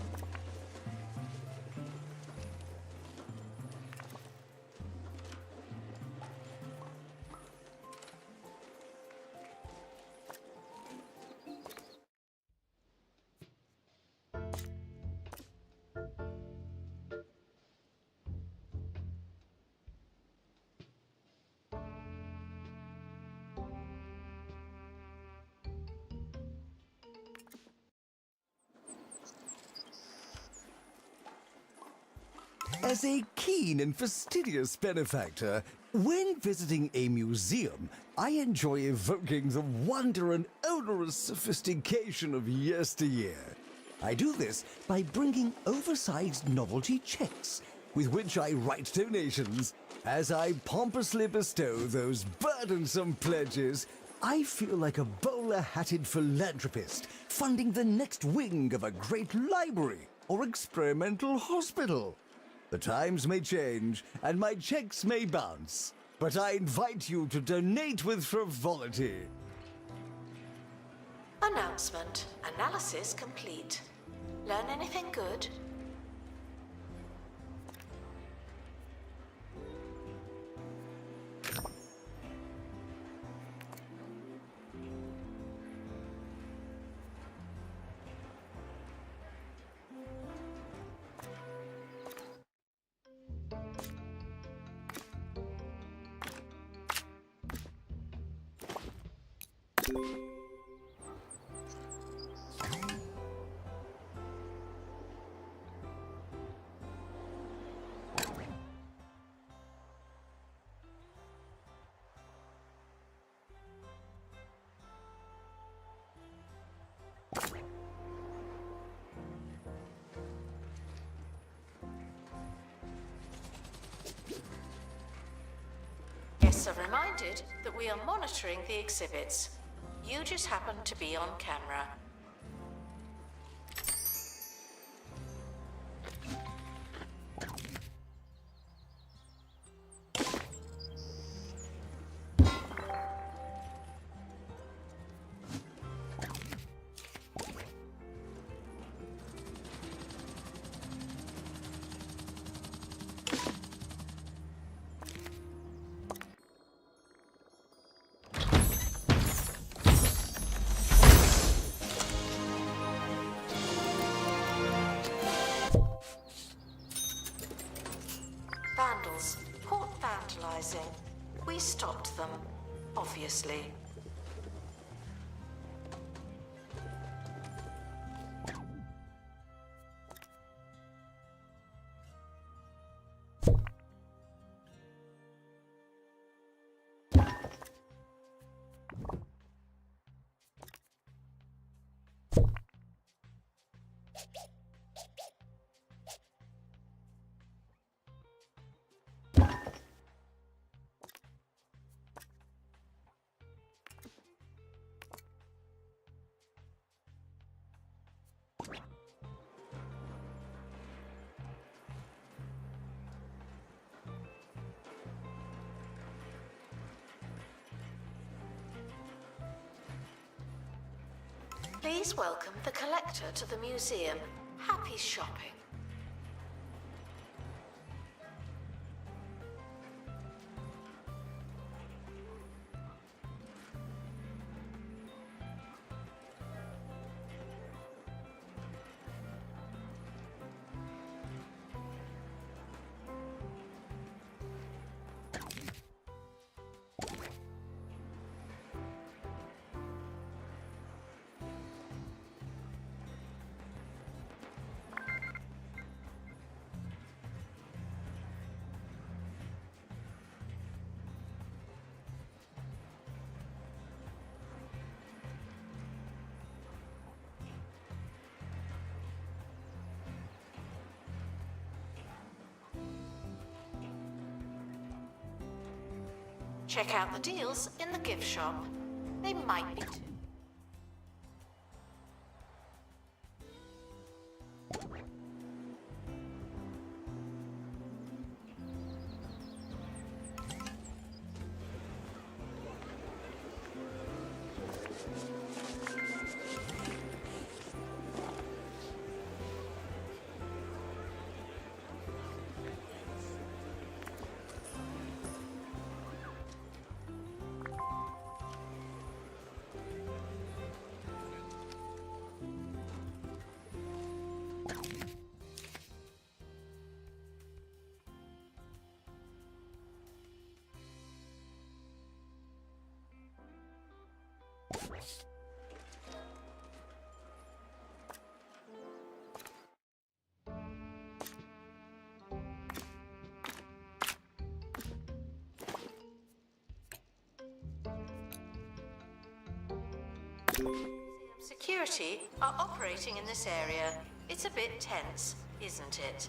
As a keen and fastidious benefactor, when visiting a museum, I enjoy evoking the wonder and onerous sophistication of yesteryear. I do this by bringing oversized novelty checks, with which I write donations. As I pompously bestow those burdensome pledges, I feel like a bowler-hatted philanthropist funding the next wing of a great library or experimental hospital. The times may change, and my checks may bounce, but I invite you to donate with frivolity. Announcement. Analysis complete. Learn anything good? Guests are reminded that we are monitoring the exhibits. You just happen to be on camera. Vandals caught vandalizing. We stopped them, obviously. Please welcome the collector to the museum. Happy shopping. Check out the deals in the gift shop. They might be too. Security are operating in this area. It's a bit tense, isn't it?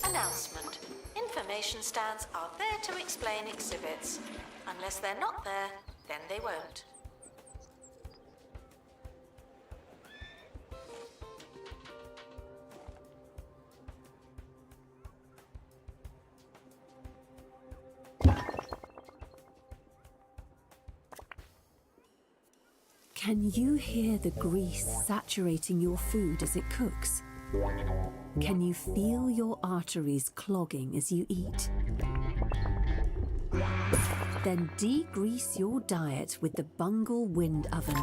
Announcement. Information stands are there to explain exhibits. Unless they're not there, then they won't. Can you hear the grease saturating your food as it cooks? Can you feel your arteries clogging as you eat? Then degrease your diet with the Bungle Wind Oven.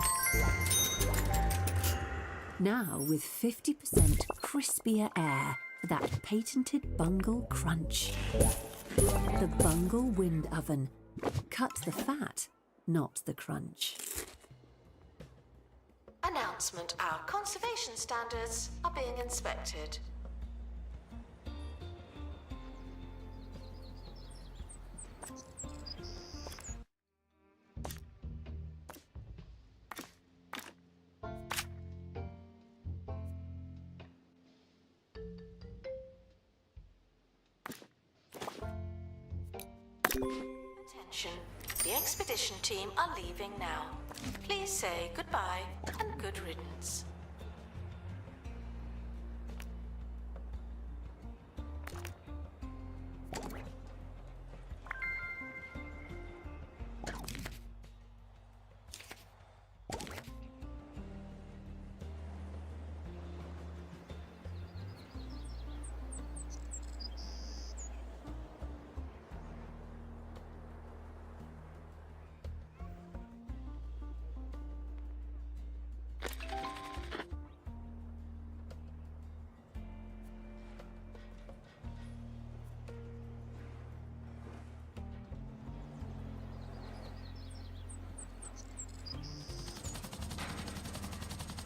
Now with 50% crispier air for that patented Bungle crunch. The Bungle Wind Oven. Cut the fat, not the crunch. Announcement. Our conservation standards are being inspected. Attention. The expedition team are leaving now. Please say goodbye and good riddance.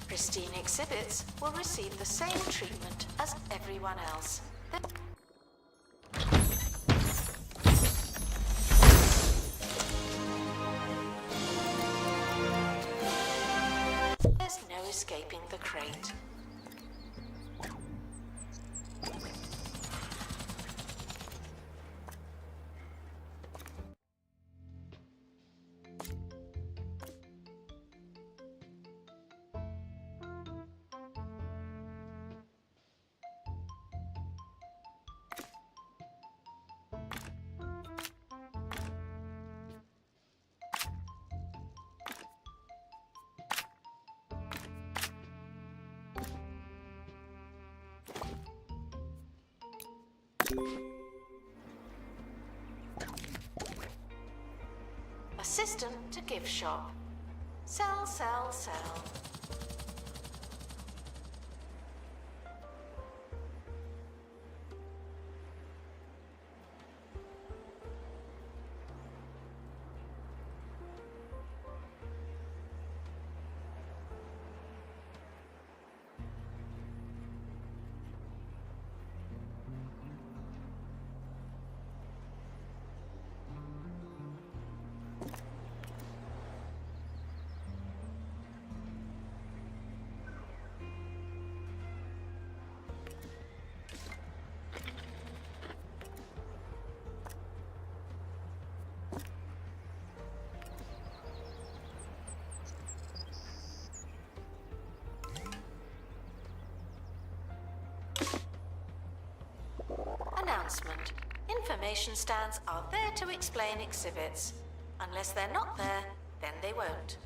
Pristine exhibits will receive the same treatment as everyone else. There's no escaping the crate. Assistant to gift shop. Sell, sell, sell. Announcement. Information stands are there to explain exhibits. Unless they're not there, then they won't.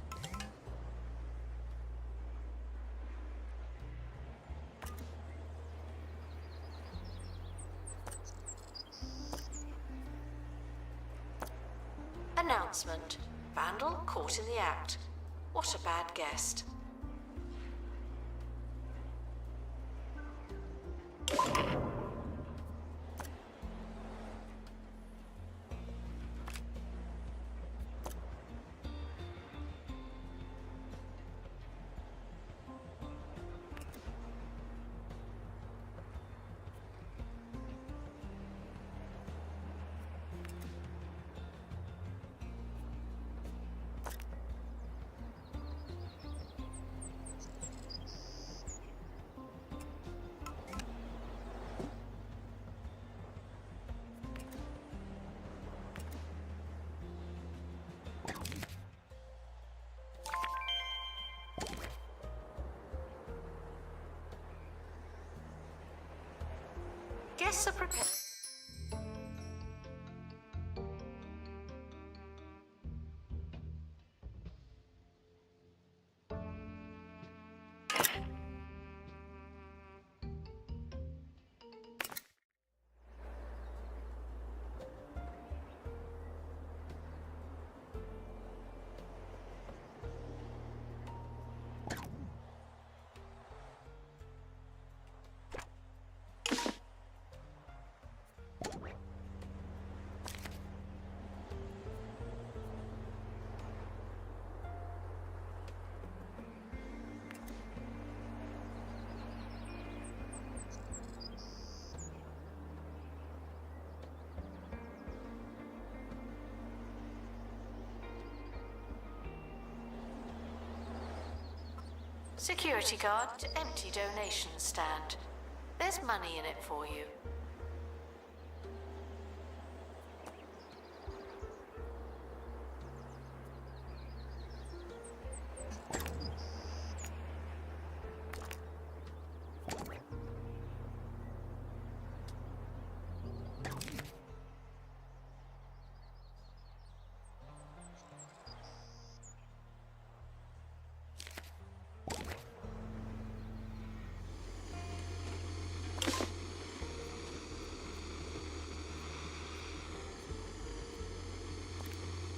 Announcement. Vandal caught in the act. What a bad guest. Guests are prepared. Security guard to empty donation stand. There's money in it for you.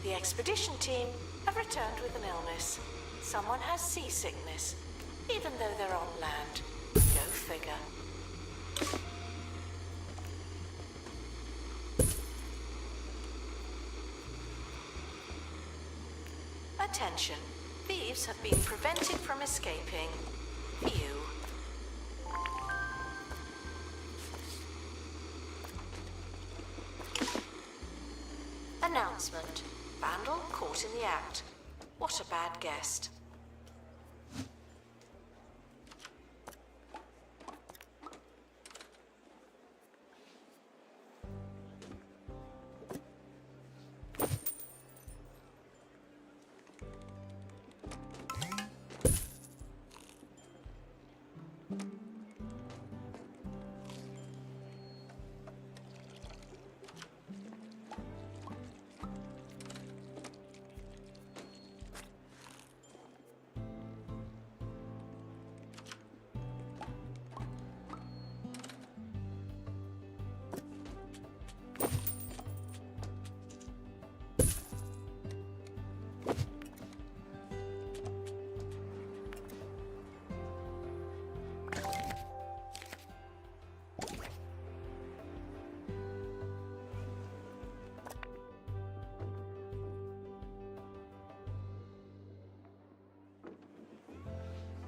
The expedition team have returned with an illness. Someone has seasickness, even though they're on land. Go figure. Attention. Thieves have been prevented from escaping. Phew. Announcement. Vandal caught in the act. What a bad guest.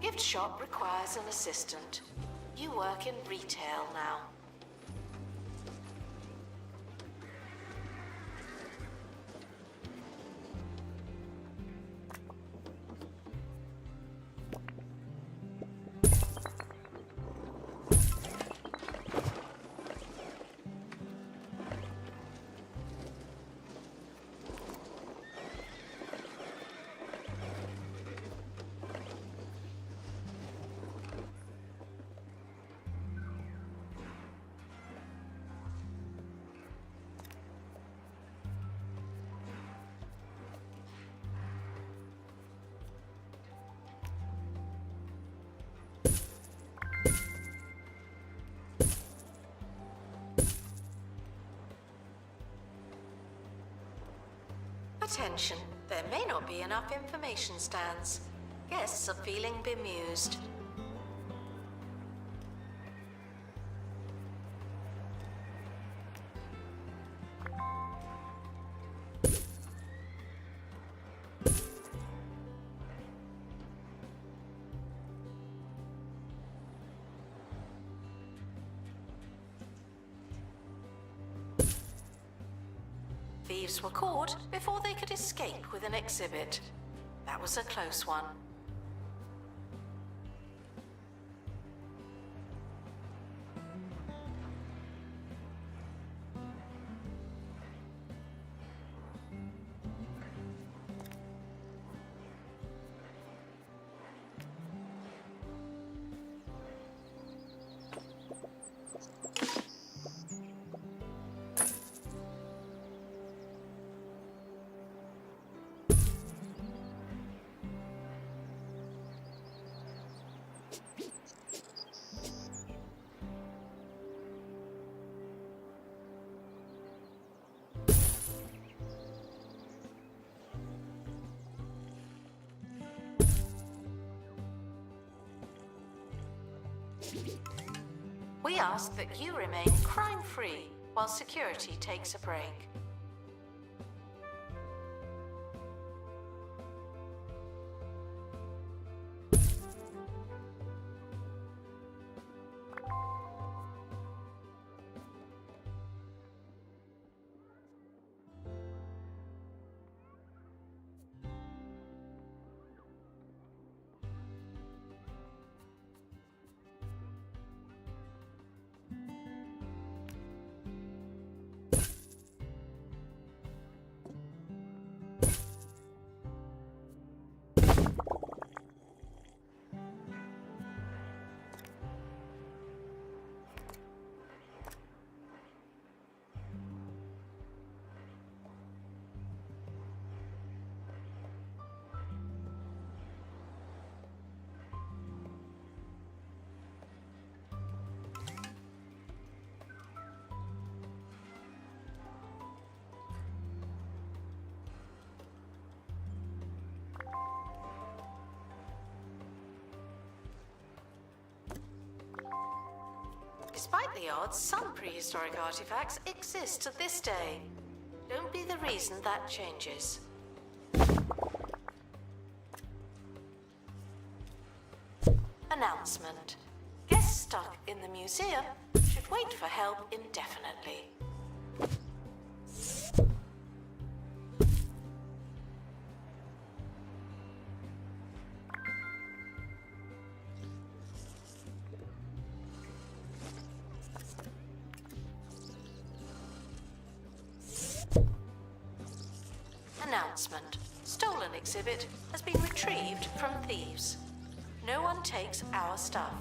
Gift shop requires an assistant. You work in retail now. Attention, there may not be enough information stands. Guests are feeling bemused. Thieves were caught before they could escape with an exhibit. That was a close one. We ask that you remain crime-free while security takes a break. Despite the odds, some prehistoric artifacts exist to this day. Don't be the reason that changes. Announcement. Guests stuck in the museum should wait for help indefinitely. Announcement. Stolen exhibit has been retrieved from thieves. No one takes our stuff.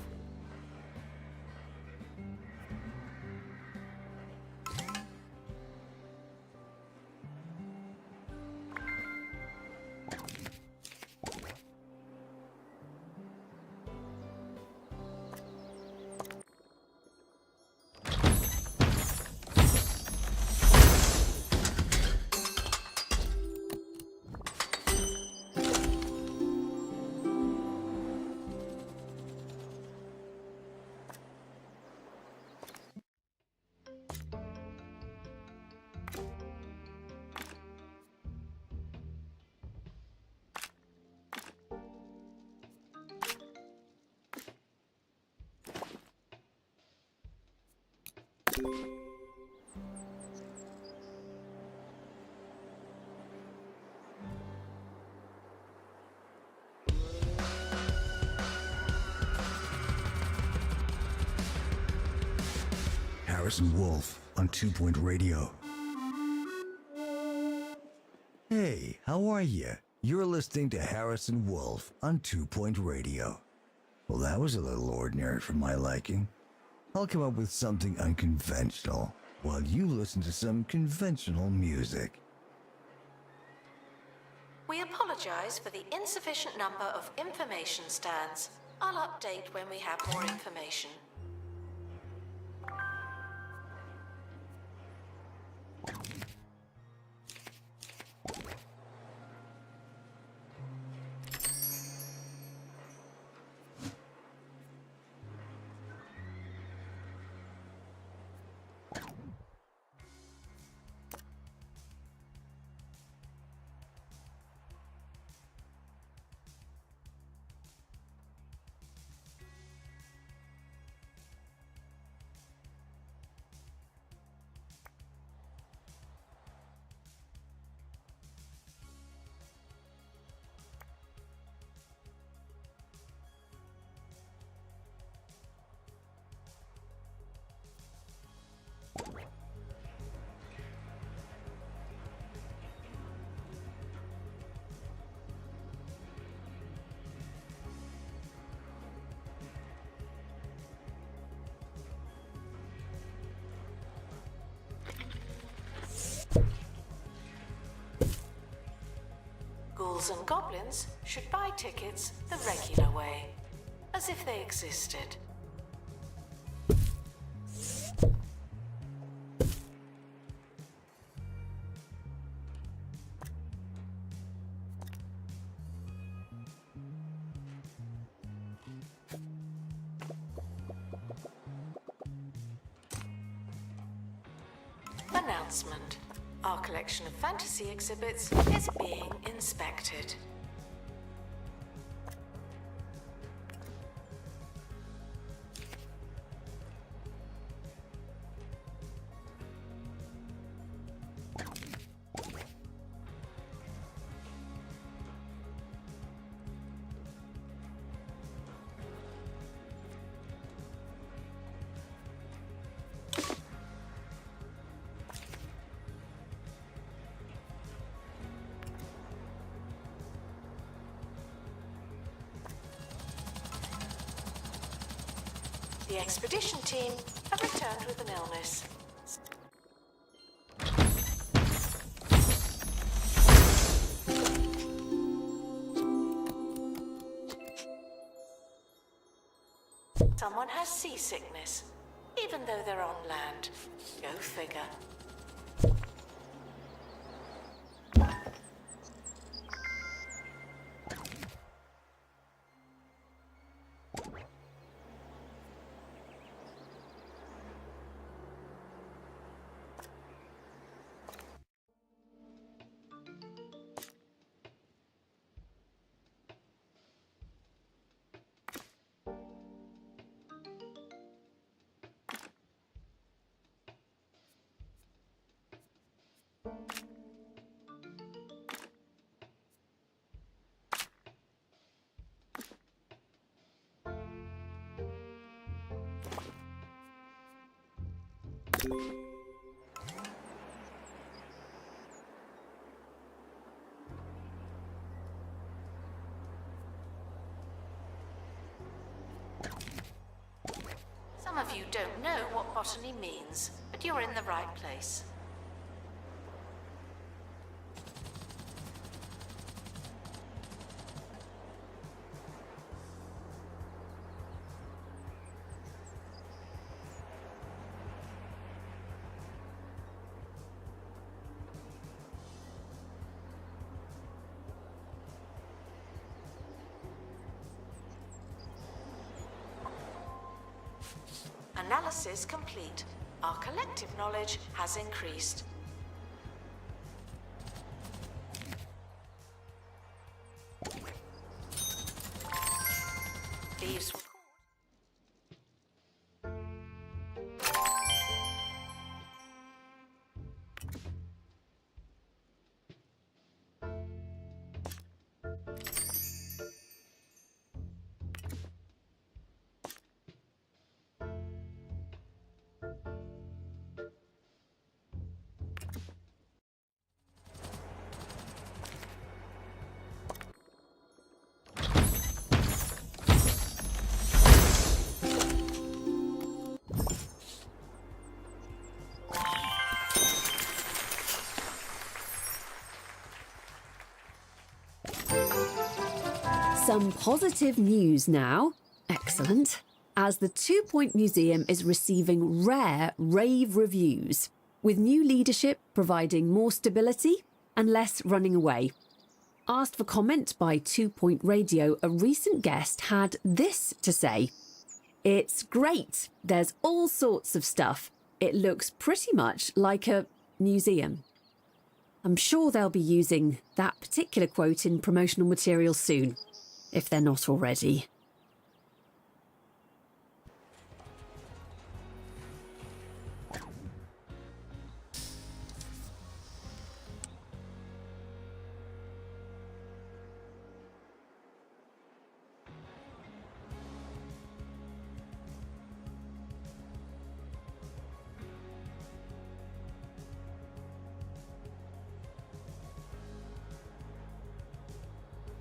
Harrison Wolf on 2 Point Radio. Hey, how are you? You're listening to Harrison Wolf on 2 Point Radio. Well, that was a little ordinary for my liking. I'll come up with something unconventional while you listen to some conventional music. We apologize for the insufficient number of information stands. I'll update when we have more information. Ghouls and goblins should buy tickets the regular way, as if they existed. Announcement. Our collection of fantasy exhibits is being inspected. The expedition team have returned with an illness. Someone has seasickness, even though they're on land. Go figure. Some of you don't know what botany means, but you're in the right place. Analysis complete. Our collective knowledge has increased. Thieves were caught. Some positive news now. Excellent. As the 2 Point Museum is receiving rare rave reviews, with new leadership providing more stability and less running away. Asked for comment by 2 Point Radio, a recent guest had this to say. It's great. There's all sorts of stuff. It looks pretty much like a museum. I'm sure they'll be using that particular quote in promotional material soon, if they're not already.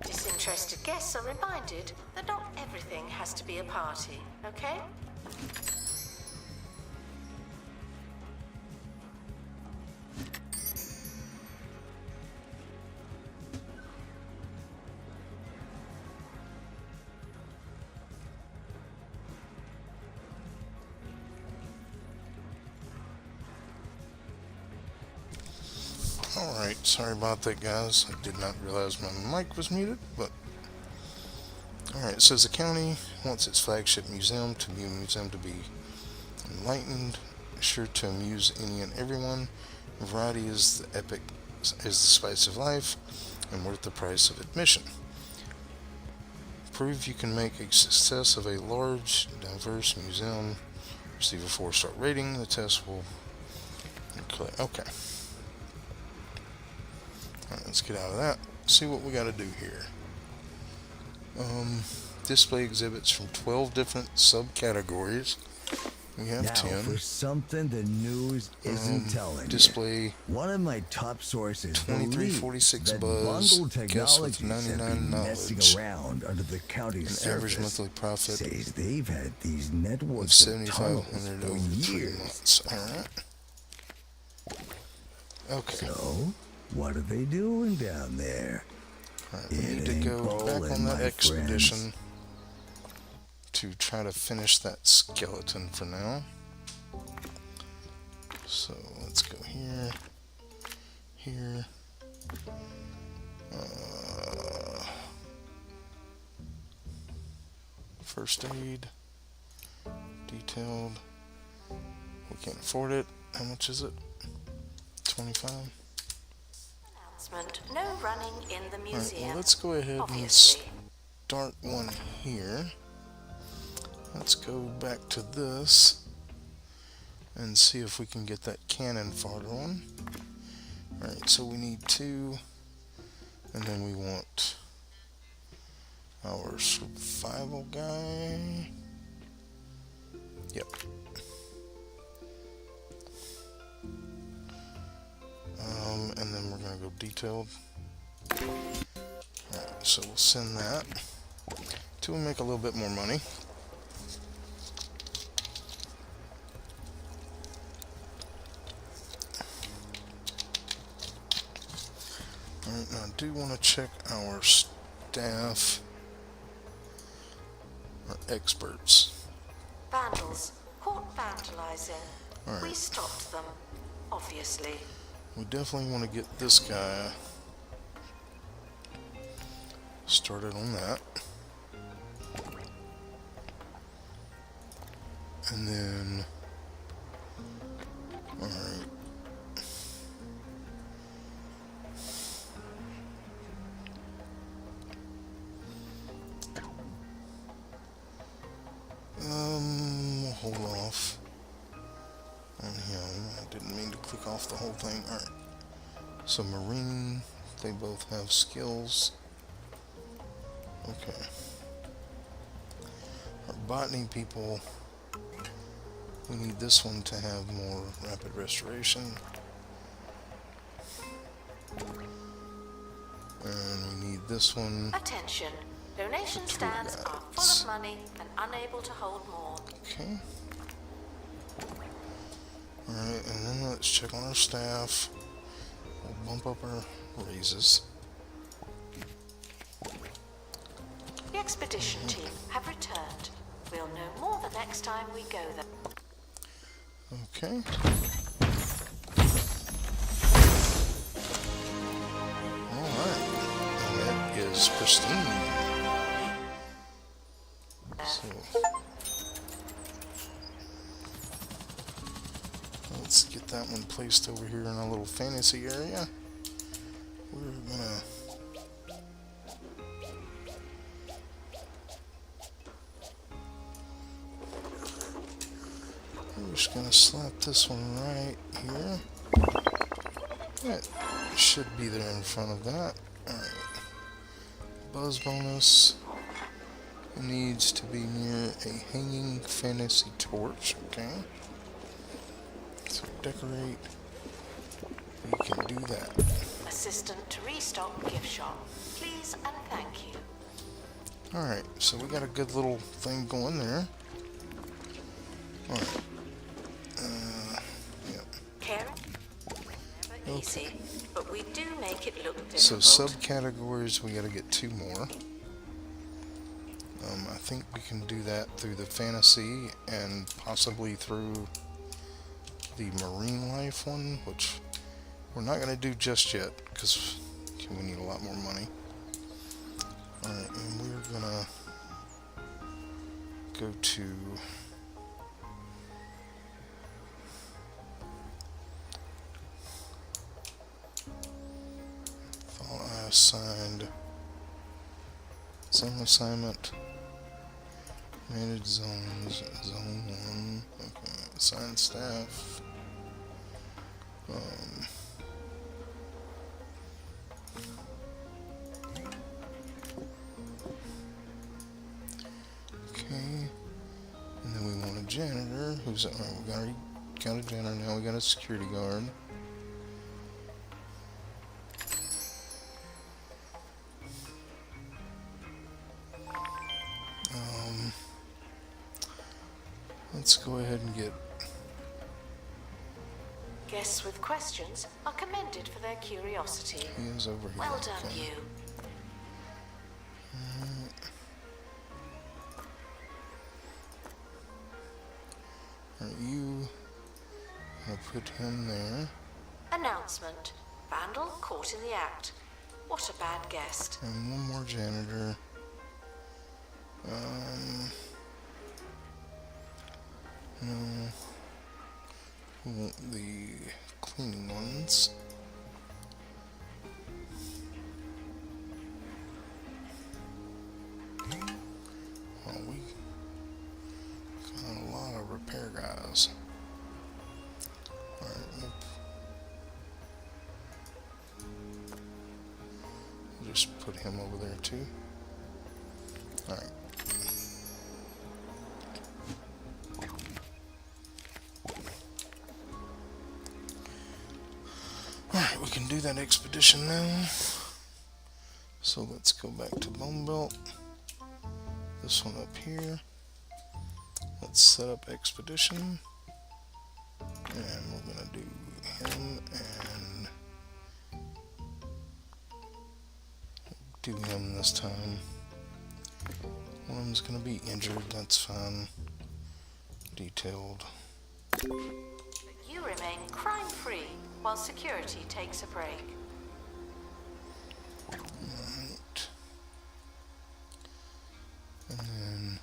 Disinterested guests are reminded that not everything has to be a party, okay? Alright, sorry about that, guys. I did not realize my mic was muted, but... Alright, it says the county wants its flagship museum to be a museum to be enlightened, sure to amuse any and everyone. Variety is the spice of life, and worth the price of admission. Prove you can make a success of a large, diverse museum. Receive a 4-star rating. The test will... Okay. Alright, let's get out of that. See what we got to do here. Display exhibits from 12 different subcategories. We have Now, 10. for something the news isn't telling Display you. One of my top sources 2346 believes that buzz. Bungle Guess with Technologies have 99 been knowledge. messing around under the county's An average surface. monthly profit Says they've had these of networks of tunnels 7,500 for over 3 years. months. Alright. Okay. So, what are they doing down there? Alright, we It need to ain't go back bowling, on that my expedition friends. to try to finish that skeleton for now. So let's go here, here. First aid, detailed. We can't afford it. How much is it? 25. Announcement: no running in the Alright, museum. well, let's go ahead and Obviously. start one here. Let's go back to this and see if we can get that cannon fodder one. Alright, so we need 2, and then we want our survival guy. Yep. And then we're gonna go detailed. Alright, so we'll send that till we make a little bit more money. Alright, now I do want to check our staff, our experts. Vandals caught vandalizing. Alright. We stopped them, obviously. We definitely want to get this guy started on that. And then, alright. We'll hold off on him. I didn't mean to click off the whole thing. Alright. So Marine, they both have skills. Okay. Our botany people, we need this one to have more rapid restoration. And we need this one. Attention. Donation Tour stands are full guides. of money and unable to hold more. Okay. Alright, and then let's check on our staff. We'll bump up our raises. expedition team have returned. We'll know more the next time we go there. Okay. Alright. And it is pristine. So, let's get that one placed over here in a little fantasy area. We're just gonna slap this one right here. That should be there in front of that. Alright. Buzz bonus needs to be near a hanging fantasy torch. Okay. So decorate. We can do that. Assistant to restock gift shop. Please and thank you. Alright, so we got a good little thing going there. Alright. Yep. Care? Never easy, but we do make it look So difficult. subcategories, we gotta get 2 more. I think we can do that through the fantasy and possibly through the marine life one, which we're not gonna do just yet because we need a lot more money. Alright, and we're gonna go to thought I assigned zone assignment, manage zones, zone 1, okay, assign staff, okay, and then we want a janitor, who's, we already got a janitor, now we got a security guard. Let's go ahead and get... Guests with questions are commended for their curiosity. He is over here. Well done, okay. you. Alright, you... I'll put him there. Announcement. Vandal caught in the act. What a bad guest. And one more janitor. No. We want the cleaning ones. Well, we got a lot of repair guys. Alright, we'll just put him over there too. Alright. Alright, we can do that expedition now. So let's go back to Bone Belt. This one up here. Let's set up expedition. And we're gonna do him and do him this time. One of them's gonna be injured, that's fine. Detailed. You remain crime-free while security takes a break. Right. And then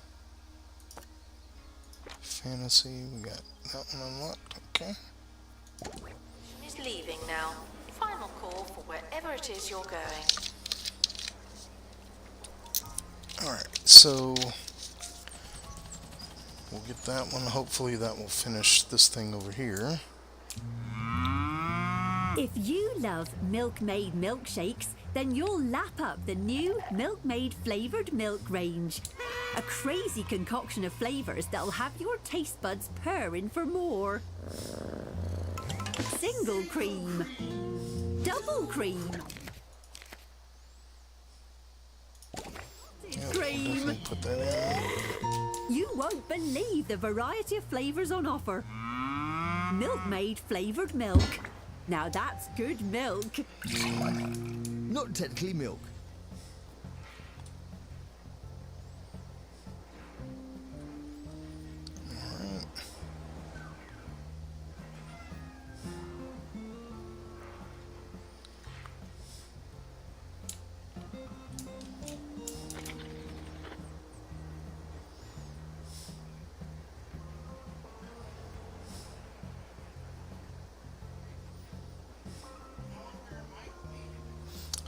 fantasy, we got that one unlocked, okay. Is leaving now. Final call for wherever it is you're going. Alright, so we'll get that one. Hopefully that will finish this thing over here. If you love Milkmaid milkshakes, then you'll lap up the new Milkmaid Flavoured Milk range. A crazy concoction of flavours that'll have your taste buds purring for more. Single cream. Double cream. Yeah, we'll Cream. definitely put that in. You won't believe the variety of flavours on offer. Milkmaid Flavoured Milk. Now that's good milk. Not technically milk.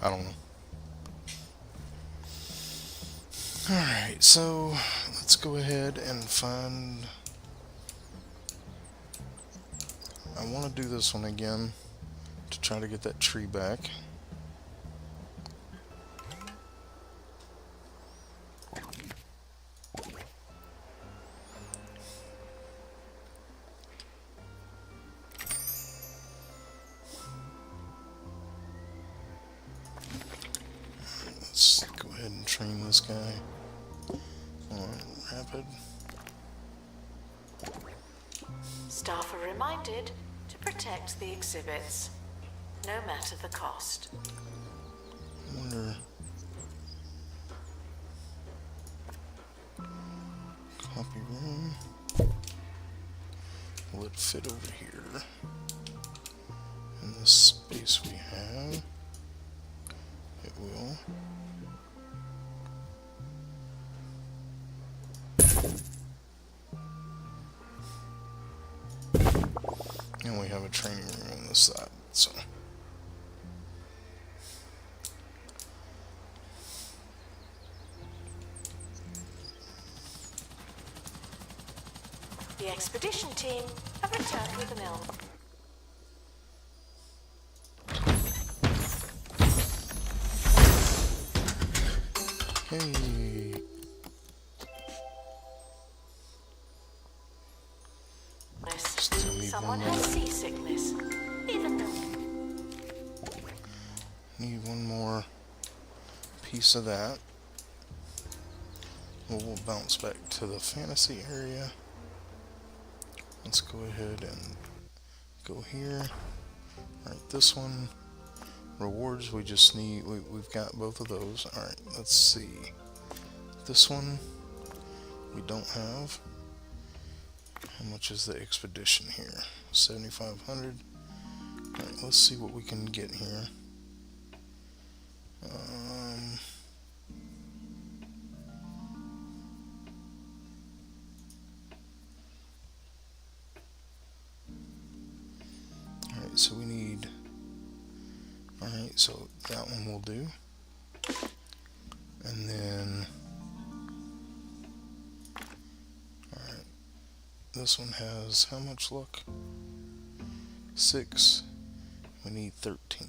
I don't know. Alright, so let's go ahead and find... I want to do this one again to try to get that tree back. Let's go ahead and train this guy on rapid. Staff are reminded to protect the exhibits, no matter the cost. I wonder... Copy room. Will it fit over here? In this space we have? It will. And we have a training room on this side, so... The expedition team have returned with the mill. Hey! Still need Someone one more. has seasickness. Even though Need one more piece of that. We'll bounce back to the fantasy area. Let's go ahead and go here. Alright, this one. Rewards, we just need, we've got both of those. Alright, let's see. This one, we don't have. How much is the expedition here? 7,500. Alright, let's see what we can get here. Alright, so we need... Alright, so that one will do. And then... Alright, this one has how much luck? 6. We need 13.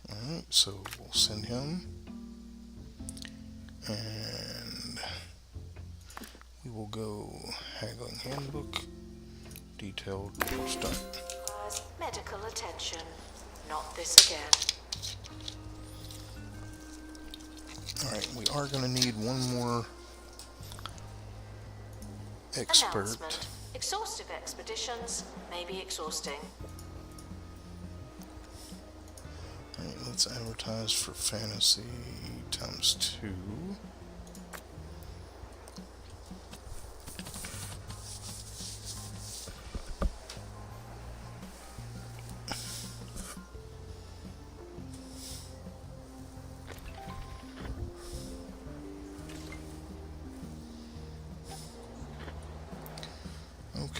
Alright, so we'll send him. And we will go Haggling Handbook. Detailed start. requires medical attention. Not this again. Alright, we are going to need one more expert. Announcement. Exhaustive expeditions may be exhausting. Alright, let's advertise for fantasy times 2.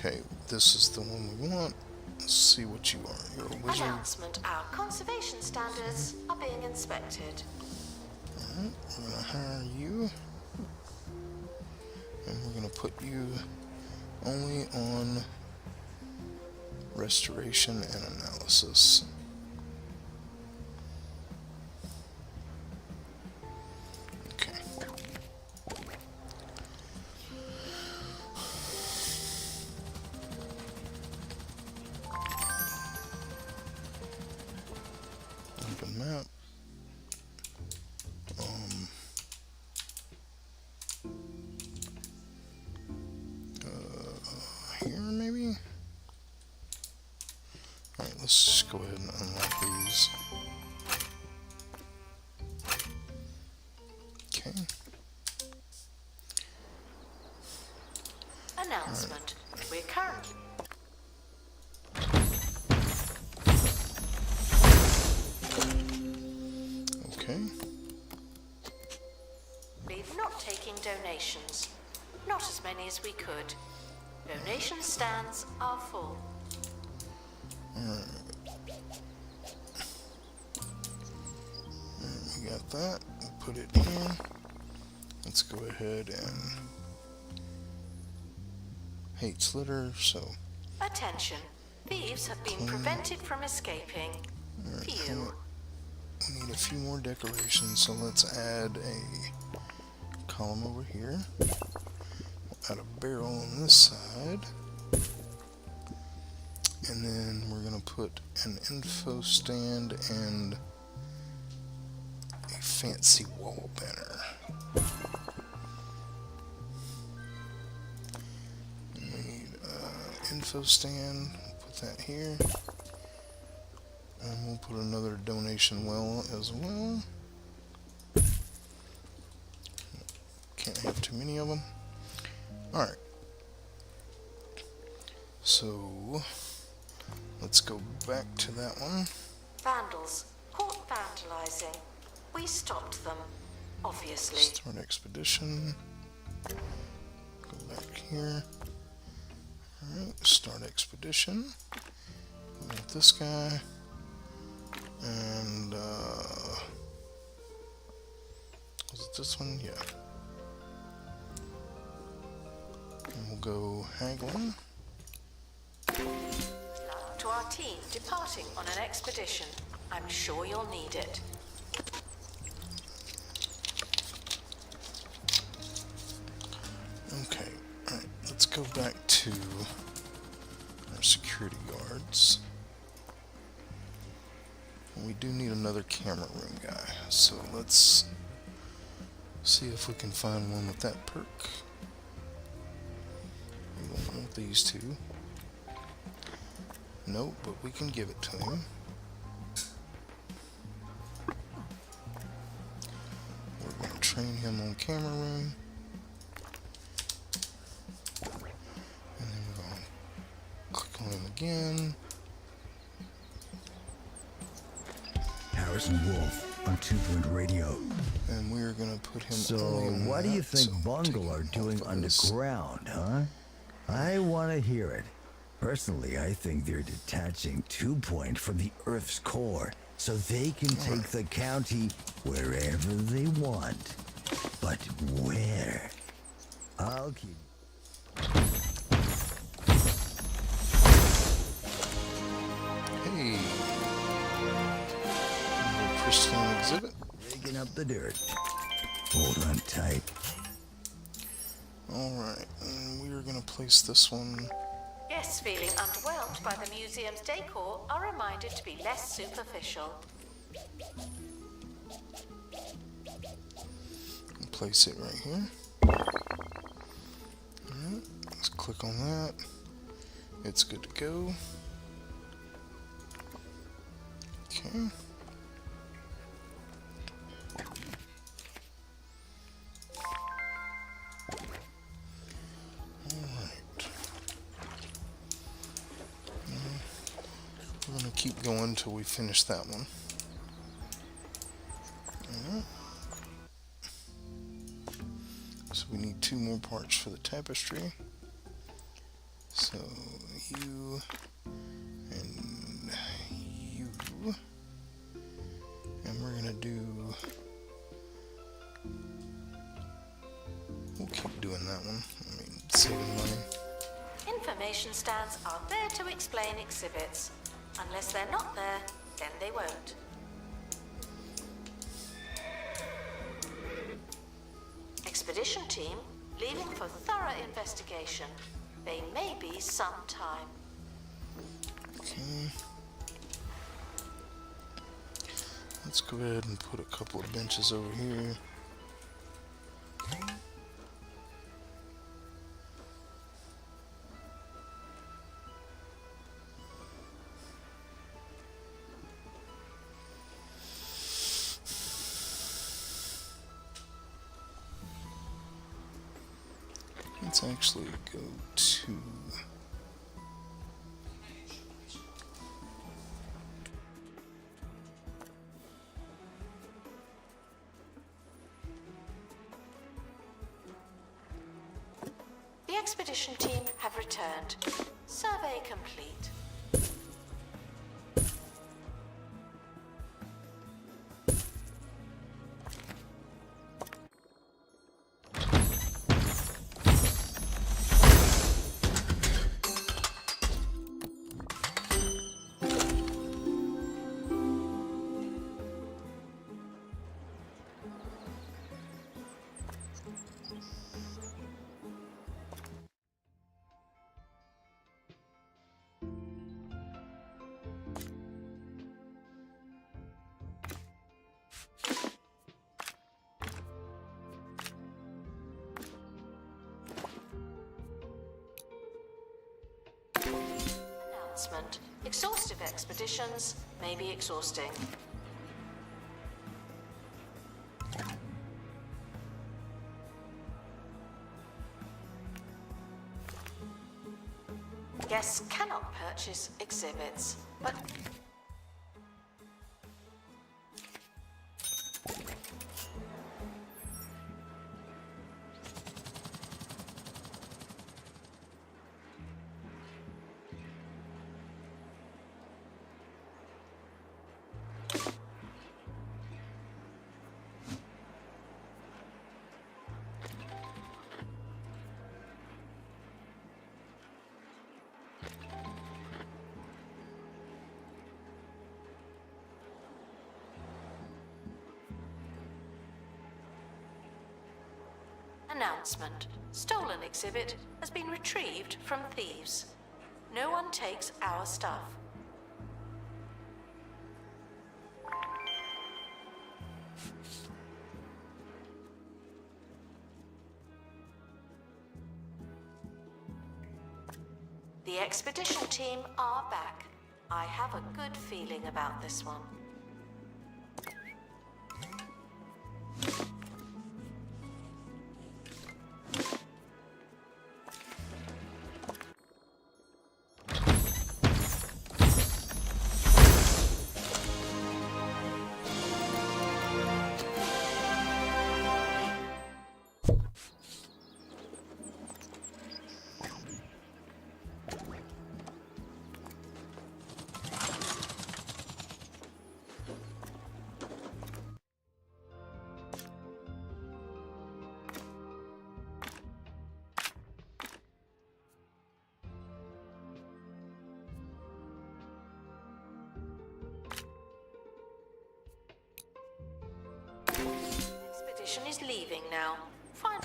Okay, this is the one we want. Let's see what you are. You're a wizard. Announcement. Our conservation standards are being inspected. Alright, we're going to hire you. And we're going to put you only on restoration and analysis. Okay. Open map. Here maybe? Alright, let's just go ahead and unlock these. Okay. Announcement. We're currently Okay. not taking donations. Not as many as we could. Donation stands are full. We got that. We'll put it here. Let's go ahead and hates litter, so Attention. Thieves have been prevented from escaping. Phew. we need a few more decorations, so let's add a column over here. We'll add a barrel on this side. And then we're going to put an info stand and a fancy wall banner. And we need an info stand. We'll put that here. And we'll put another donation well as well. Can't have too many of them. Alright. So let's go back to that one. Vandals. Caught vandalizing. We stopped them. Obviously. Start expedition. Go back here. Alright, start expedition. We got this guy. And, was it this one? Yeah. And we'll go haggling. To our team departing on an expedition. I'm sure you'll need it. Okay, alright, let's go back to our security guards. We do need another camera room guy, so let's see if we can find one with that perk. We won't want these two. Nope, but we can give it to him. We're going to train him on camera room. And then we're going to click on him again. Harrison Wolf on 2 Point Radio. And we're going to put him So, only on what do you that, think so we'll Bungle take are him doing off of this. underground, huh? I want to hear it. Personally, I think they're detaching 2 Point from the Earth's core so they can take the county wherever they want. But where? I'll keep... Hey. Another pristine exhibit. digging up the dirt. Hold on tight. Alright, and we are going to place this one. Guests feeling underwhelmed by the museum's decor are reminded to be less superficial. Place it right here. Alright, let's click on that. It's good to go. Okay. Alright. We're going to keep going till we finish that one. Alright. So we need 2 more parts for the tapestry. So you and you, and we're gonna do. We'll keep doing that one. I mean, saving money. Information stands are there to explain exhibits. Unless they're not there, then they won't. Expedition team leaving for thorough investigation. They may be some time. Okay. Let's go ahead and put a couple of benches over here. Let's actually go to The expedition team have returned. Survey complete. Announcement. Exhaustive expeditions may be exhausting. Guests cannot purchase exhibits, but... Announcement. Stolen exhibit has been retrieved from thieves. No one takes our stuff. The expedition team are back. I have a good feeling about this one. Expedition is leaving now. Fine.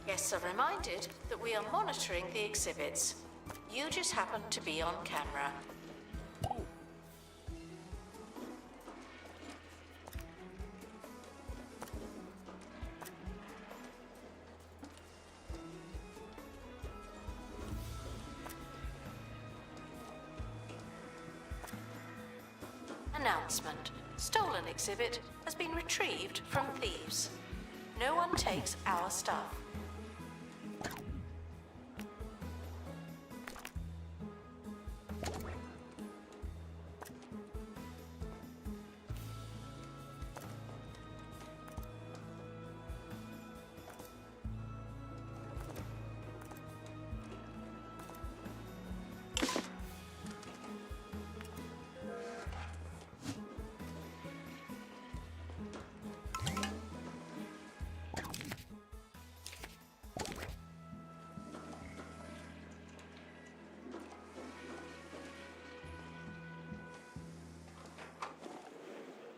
Guests are reminded that we are monitoring the exhibits. You just happen to be on camera. Announcement. Stolen exhibit has been retrieved from thieves. No one takes our stuff.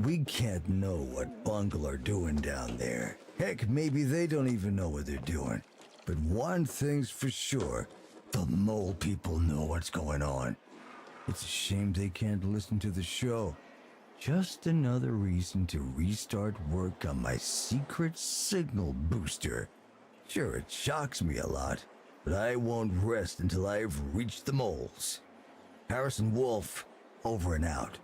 We can't know what Bungle are doing down there. Heck, maybe they don't even know what they're doing. But one thing's for sure, the mole people know what's going on. It's a shame they can't listen to the show. Just another reason to restart work on my secret signal booster. Sure, it shocks me a lot, but I won't rest until I've reached the moles. Harrison Wolf, over and out.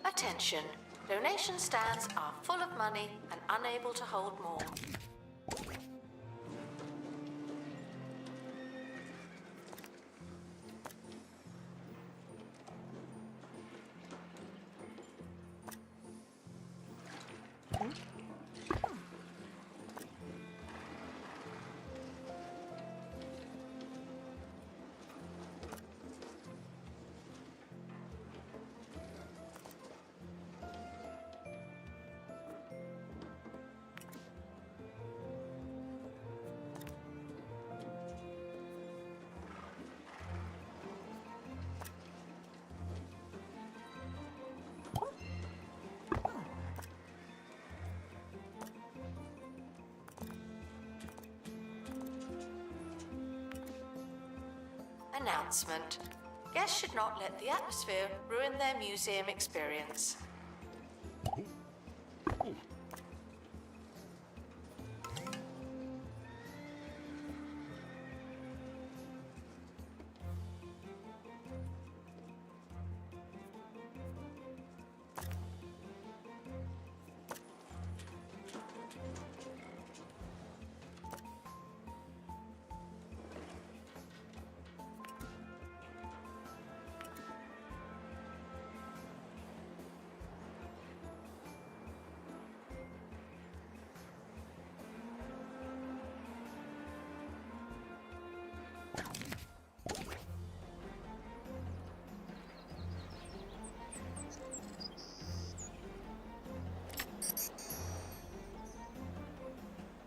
Attention. Donation stands are full of money and unable to hold more. Announcement. Guests should not let the atmosphere ruin their museum experience.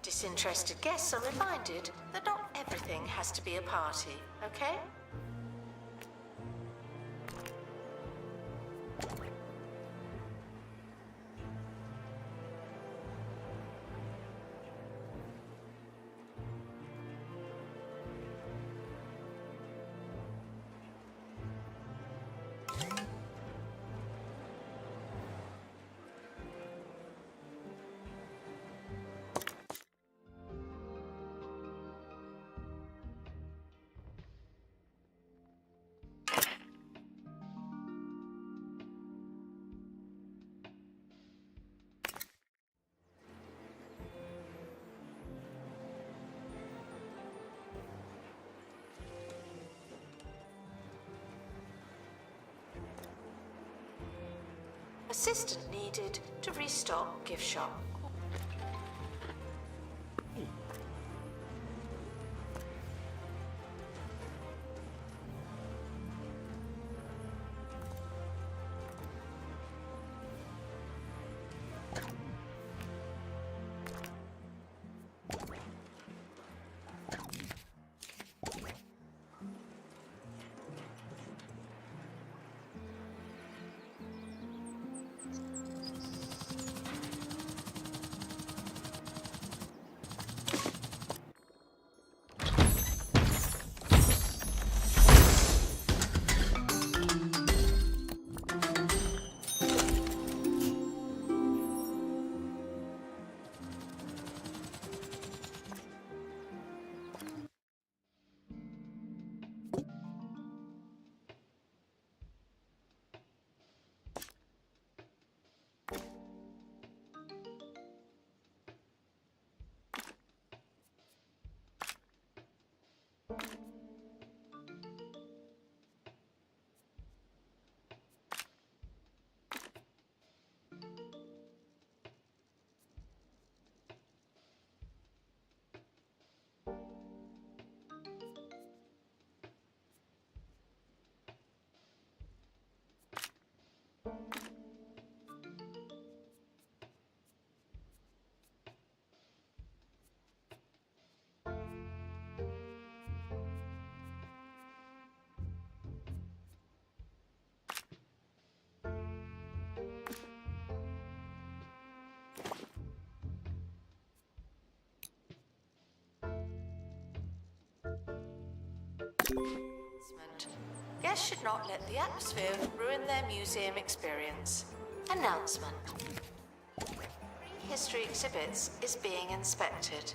Disinterested guests are reminded that not everything has to be a party, okay? Assistant needed to restock gift shop. Guests should not let the atmosphere ruin their museum experience. Announcement. History exhibits is being inspected.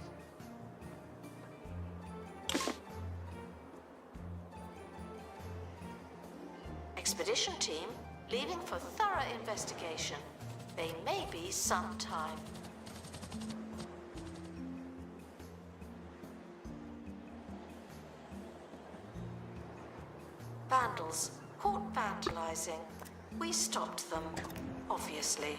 Expedition team leaving for thorough investigation. They may be some time. Vandals caught vandalizing. We stopped them, obviously.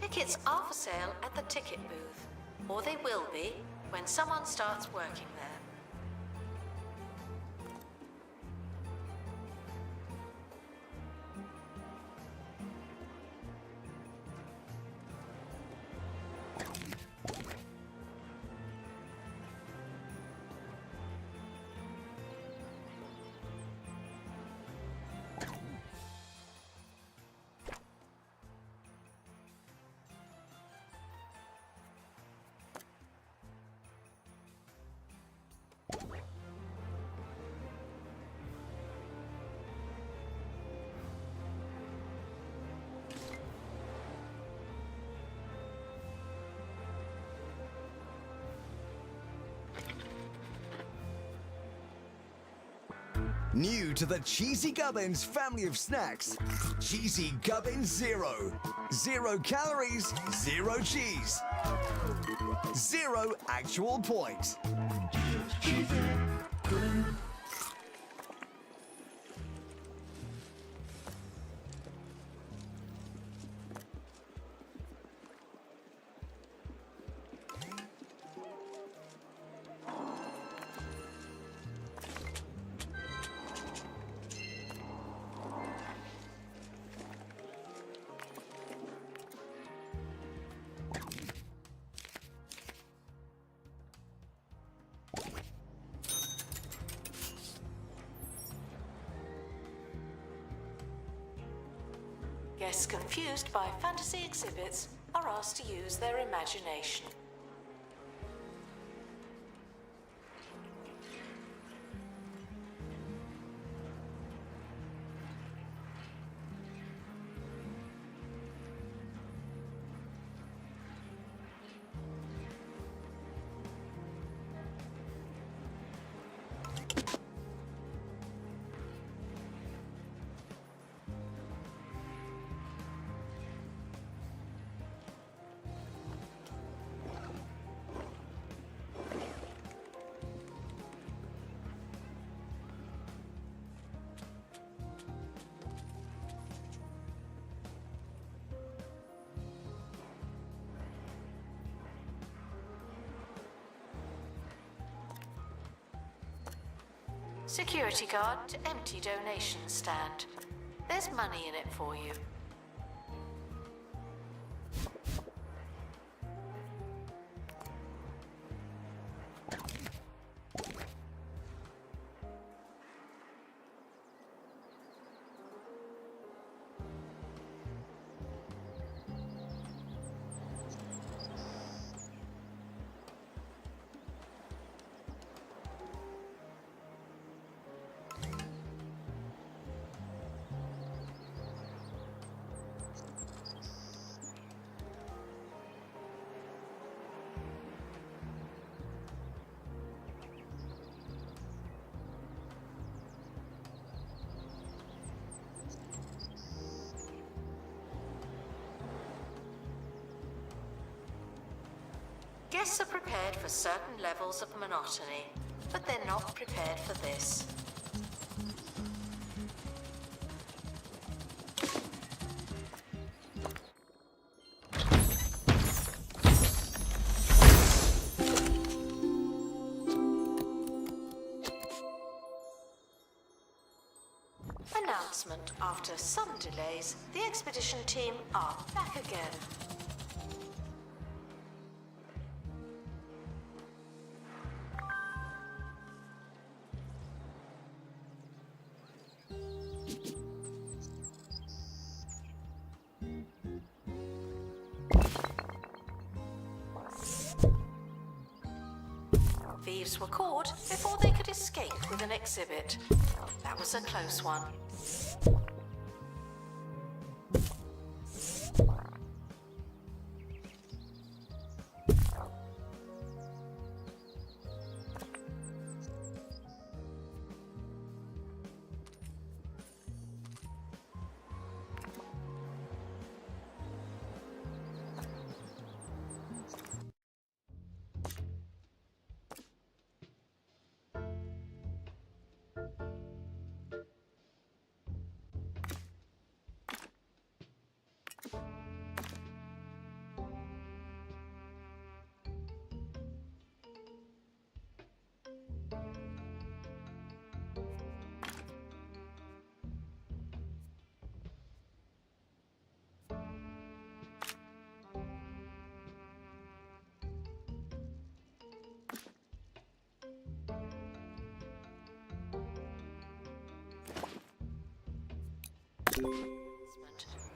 Tickets are for sale at the ticket booth, or they will be when someone starts working there. New to the Cheesy Gubbins family of snacks, Cheesy Gubbins Zero. 0 calories, 0 cheese. 0 actual point. Guests confused by fantasy exhibits are asked to use their imagination. Security guard to empty donation stand. There's money in it for you. Guests are prepared for certain levels of monotony, but they're not prepared for this. And now announcement. After some delays, the expedition team are back again. Thieves were caught before they could escape with an exhibit. That was a close one.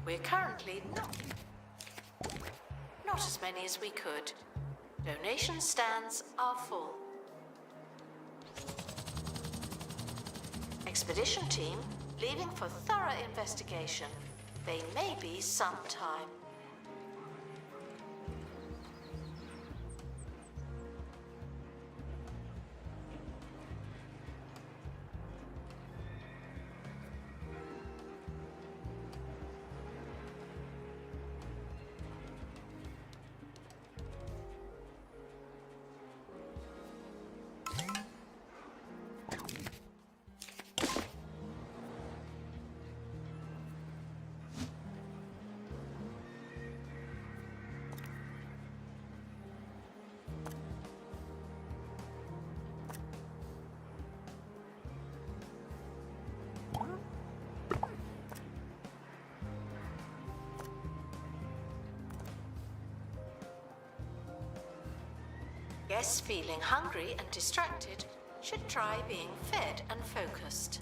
We're currently not as many as we could. Donation stands are full. Expedition team leaving for thorough investigation. They may be some time. Guests feeling hungry and distracted should try being fed and focused.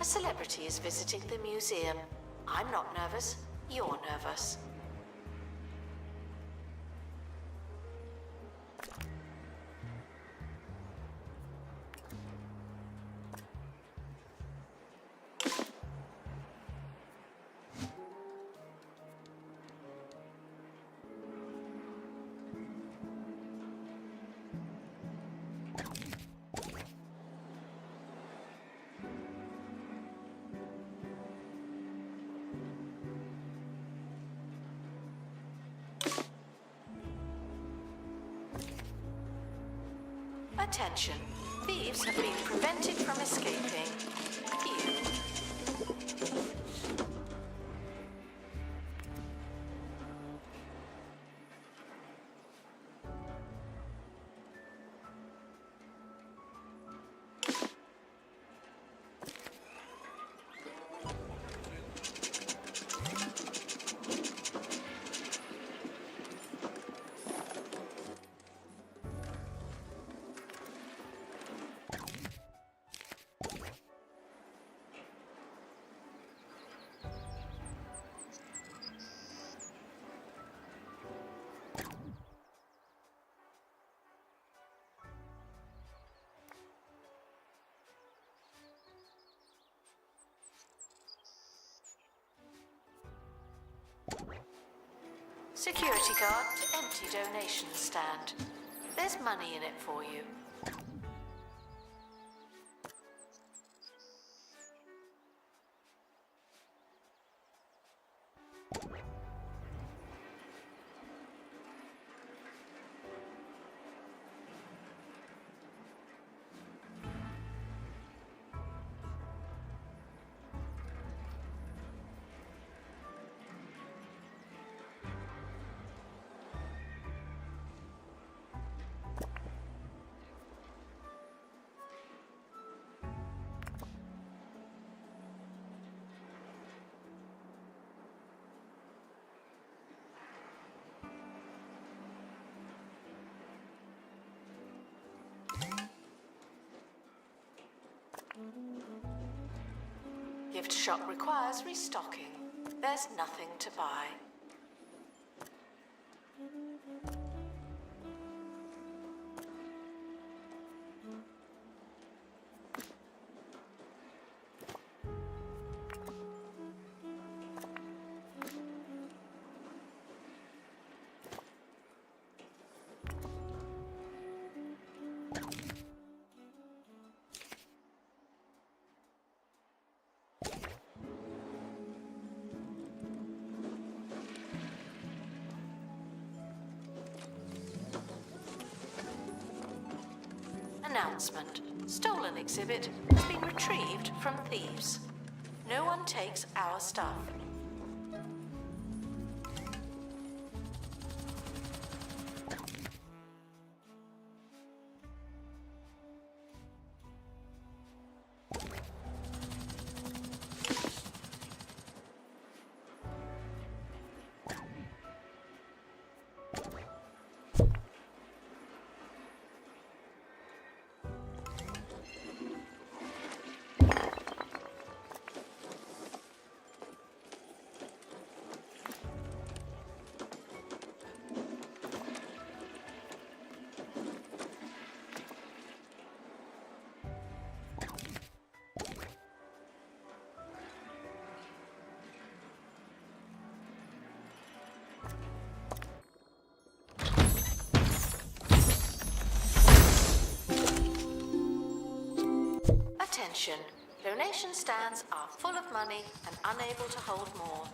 A celebrity is visiting the museum. I'm not nervous, you're nervous. Attention, thieves have been prevented from escaping. Phew. Security guard to empty donation stand. There's money in it for you. shop requires restocking. There's nothing to buy. Announcement. Stolen exhibit has been retrieved from thieves. No one takes our stuff. Attention. Donation stands are full of money and unable to hold more.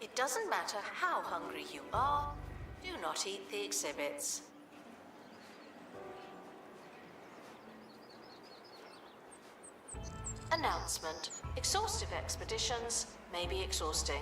It doesn't matter how hungry you are, do not eat the exhibits. Announcement. Exhaustive expeditions may be exhausting.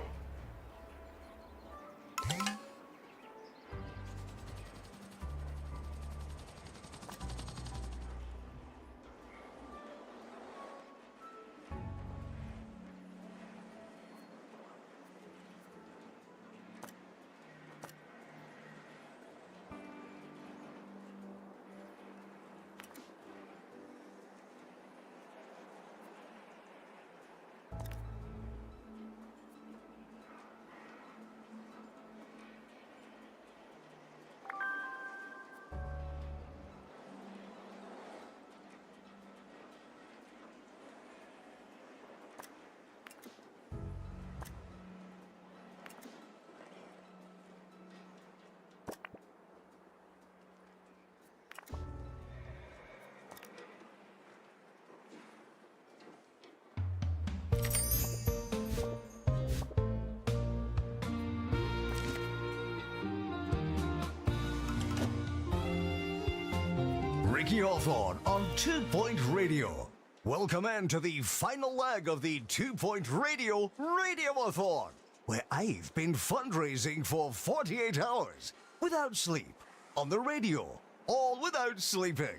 Ricky Hawthorne on 2 Point Radio. Welcome in to the final leg of the 2 Point Radio Radioathon, where I've been fundraising for 48 hours without sleep on the radio, all without sleeping.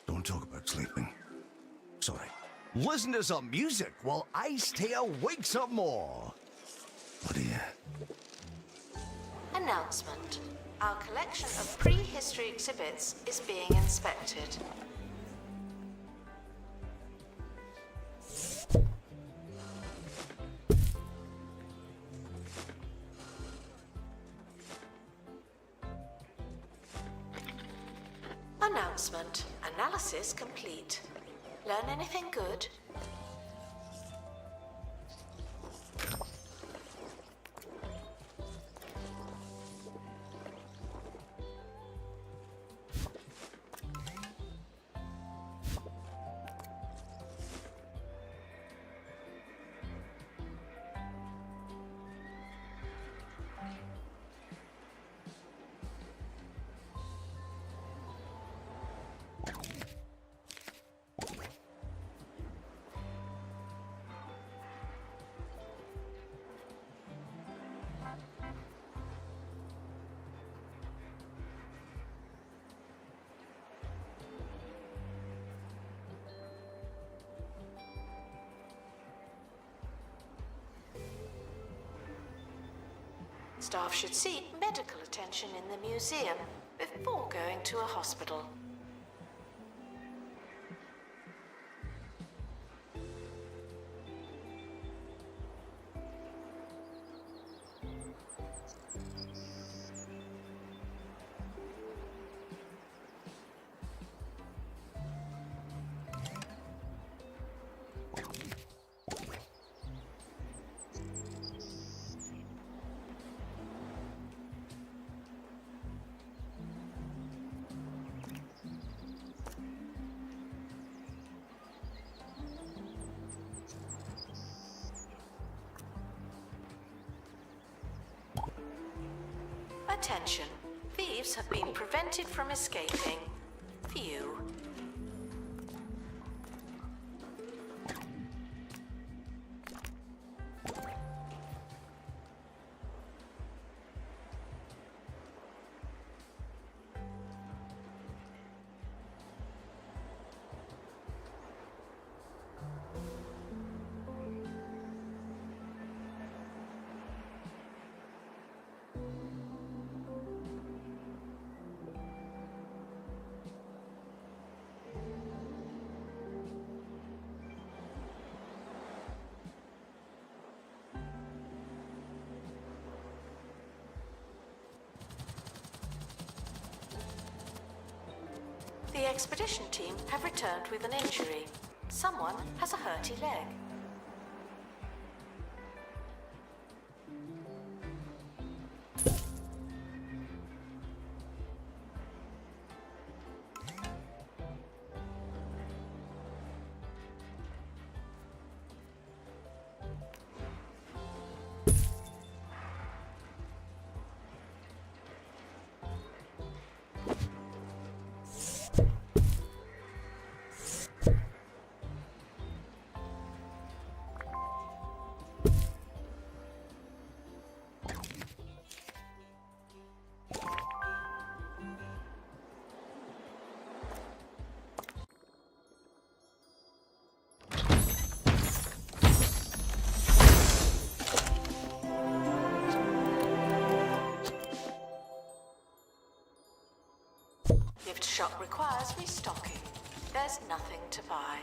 Don't talk about sleeping. Sorry. Listen to some music while I stay awake some more. What do you? Announcement. Our collection of prehistory exhibits is being inspected. Announcement. Analysis complete. Learn anything good? Staff should seek medical attention in the museum before going to a hospital. Attention. Thieves have been prevented from escaping. Phew. The expedition team have returned with an injury. Someone has a hurty leg. Gift shop requires restocking. There's nothing to buy.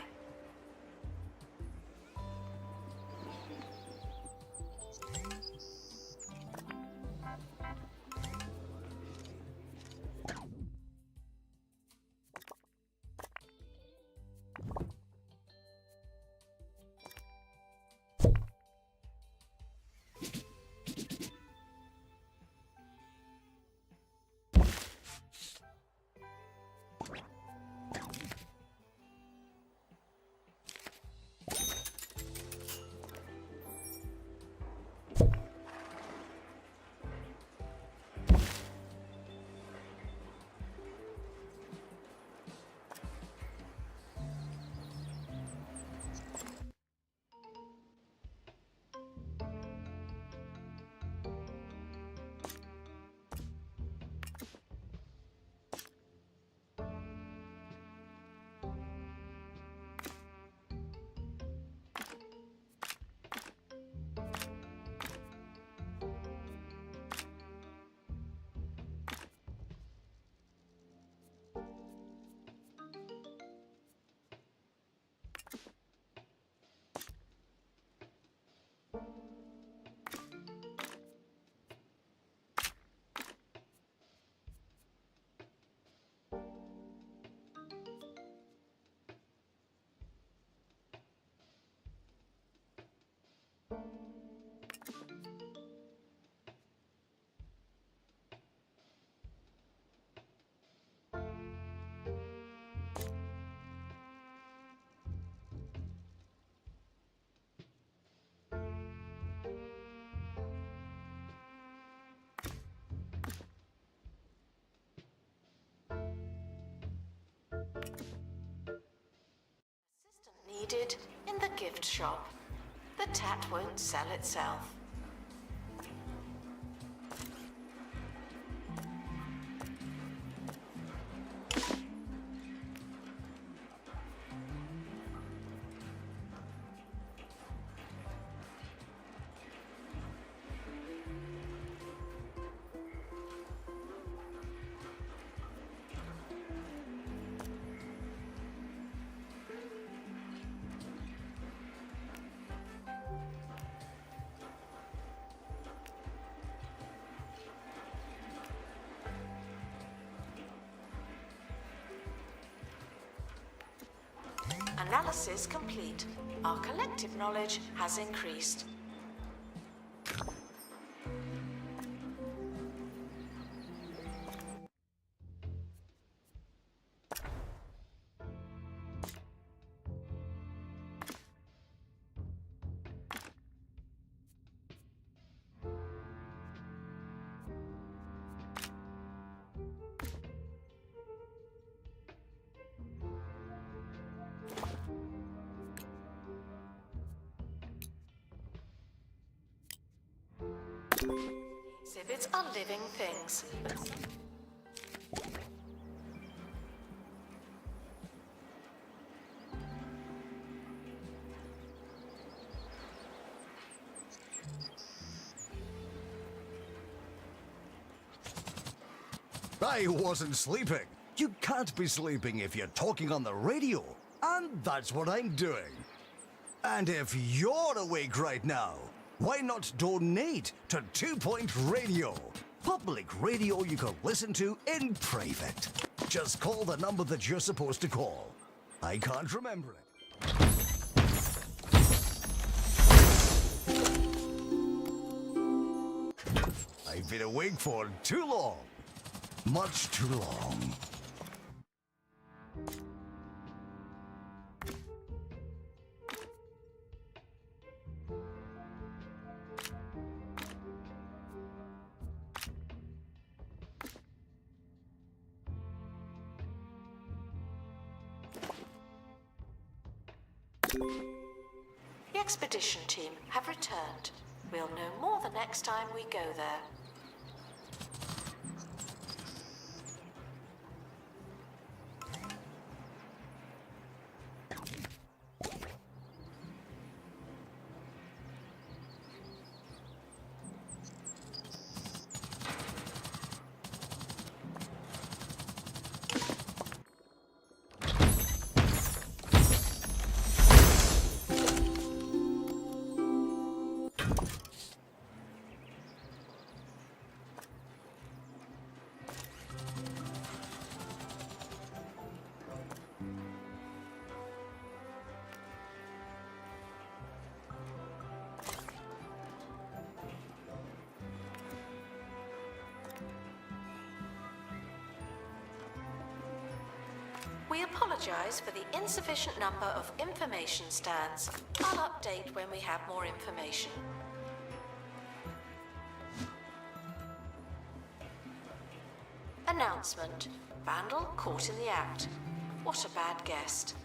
Needed in the gift shop. The tat won't sell itself. Analysis complete. Our collective knowledge has increased. Exhibits are living things. I wasn't sleeping. You can't be sleeping if you're talking on the radio. And that's what I'm doing. And if you're awake right now, why not donate to 2 Point Radio? Public radio you can listen to in private. Just call the number that you're supposed to call. I can't remember it. I've been awake for too long. Much too long. The expedition team have returned. We'll know more the next time we go there. We apologize for the insufficient number of information stands. I'll update when we have more information. Announcement. Vandal caught in the act. What a bad guest.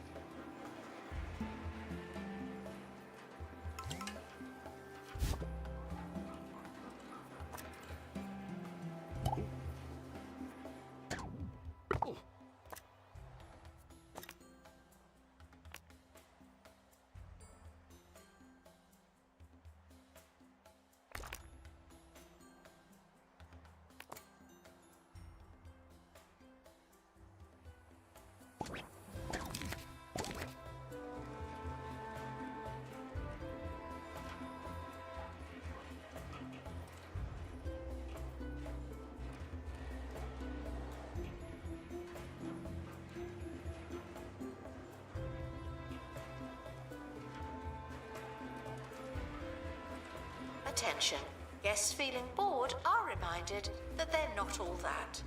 Attention. Guests feeling bored are reminded that they're not all that.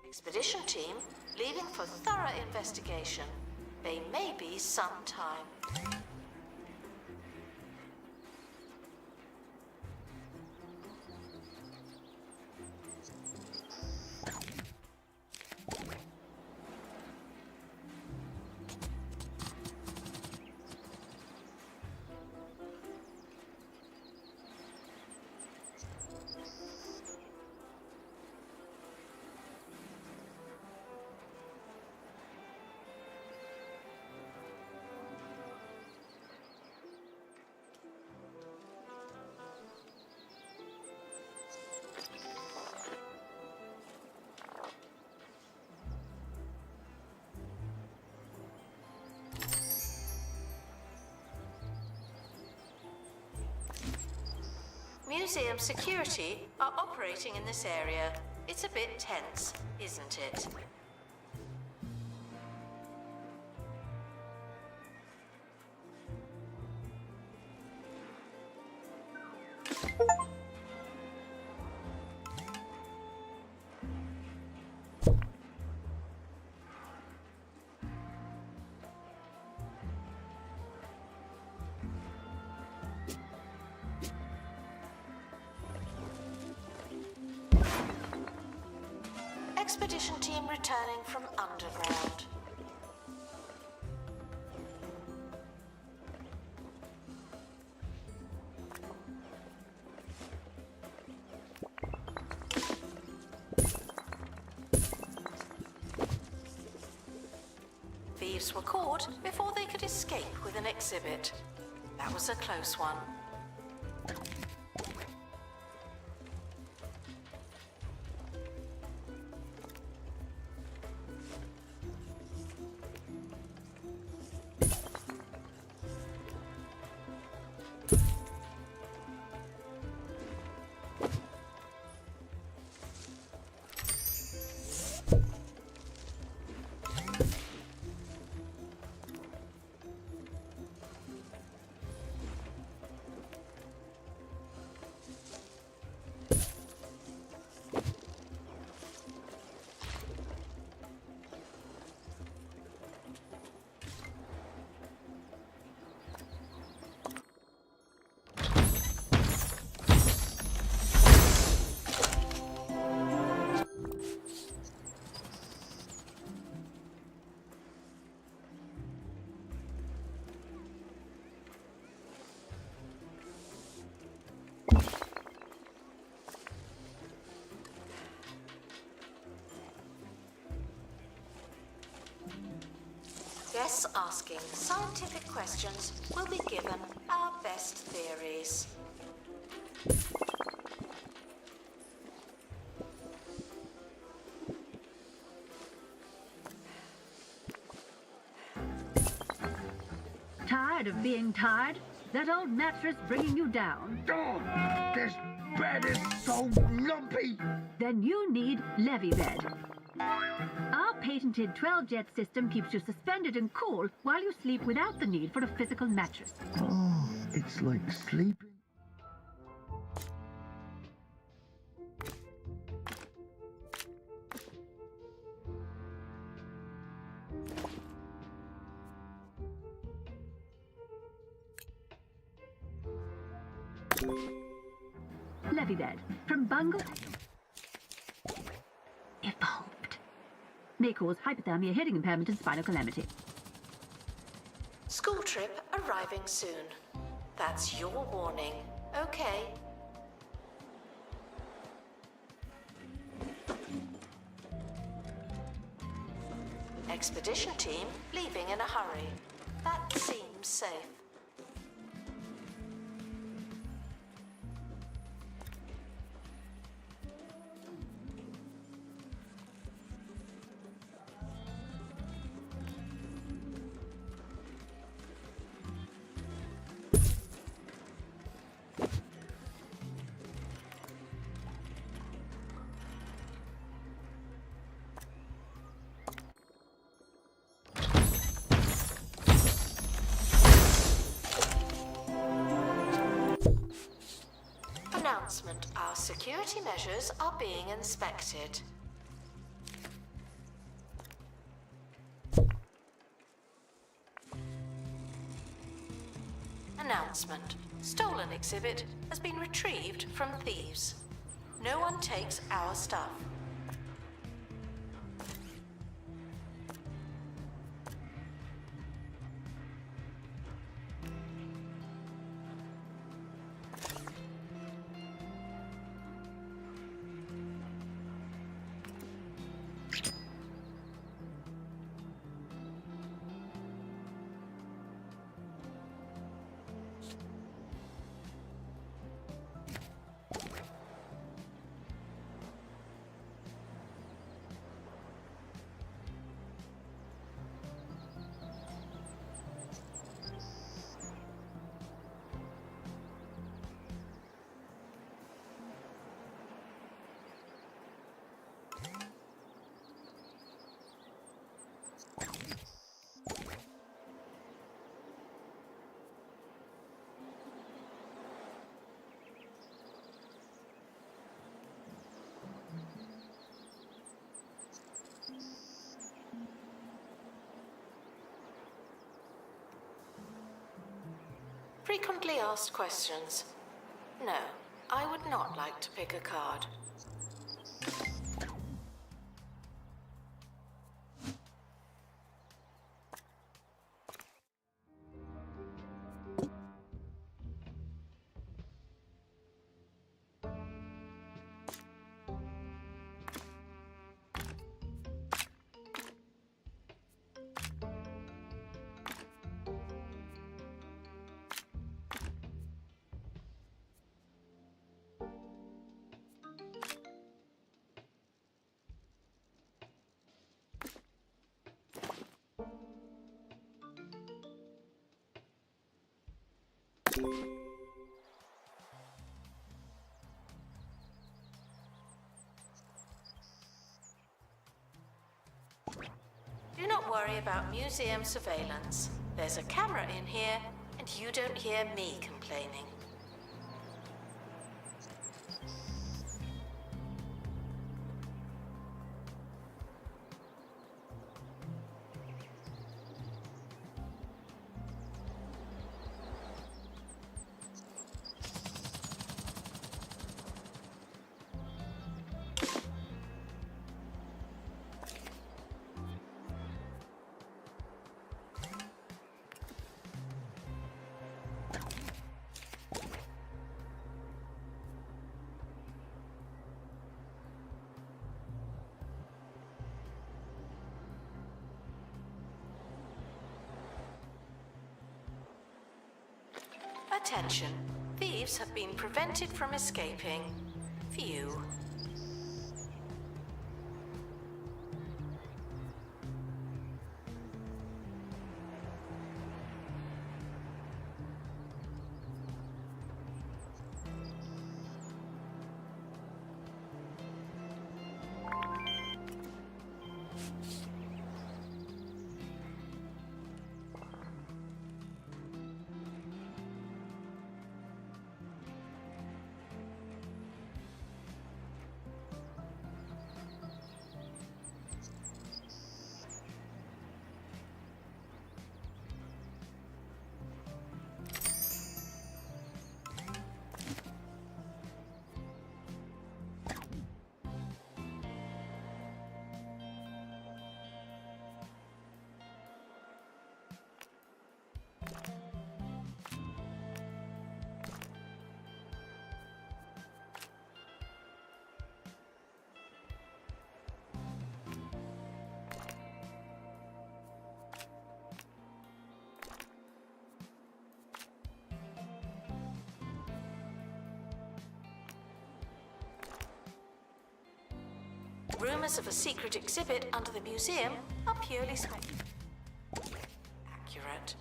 Expedition team leaving for thorough investigation. They may be some time. museum security are operating in this area. It's a bit tense, isn't it? Expedition team returning from underground. Thieves were caught before they could escape with an exhibit. That was a close one. Guests asking scientific questions will be given our best theories. Tired of being tired? That old mattress bringing you down? Oh, this bed is so lumpy. Then you need Levybed. Our patented 12-jet system keeps you suspended and cool while you sleep without the need for a physical mattress. Oh, it's like sleeping. Levybed from Bungle Evolved. May cause hypothermia, hearing impairment, and spinal calamity. School trip arriving soon. That's your warning. Okay. Expedition team leaving in a hurry. That seems safe. Announcement: our security measures are being inspected. Announcement: stolen exhibit has been retrieved from thieves. No one takes our stuff. Frequently asked questions. No, I would not like to pick a card. Do not worry about museum surveillance. There's a camera in here, and you don't hear me complaining. Attention. Thieves have been prevented from escaping. Phew. Rumors of a secret exhibit under the museum are purely accurate.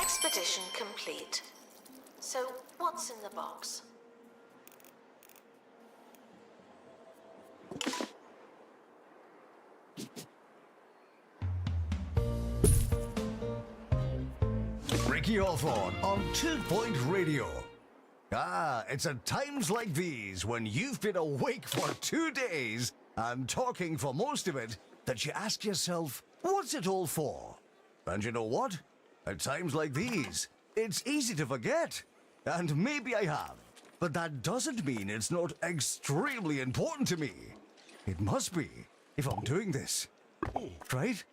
Expedition complete. So, what's in the box? Ricky Hawthorne on 2 Point Radio. Ah, it's at times like these when you've been awake for 2 days and talking for most of it that you ask yourself, what's it all for? And you know what? At times like these, it's easy to forget. And maybe I have. But that doesn't mean it's not extremely important to me. It must be, if I'm doing this. Right?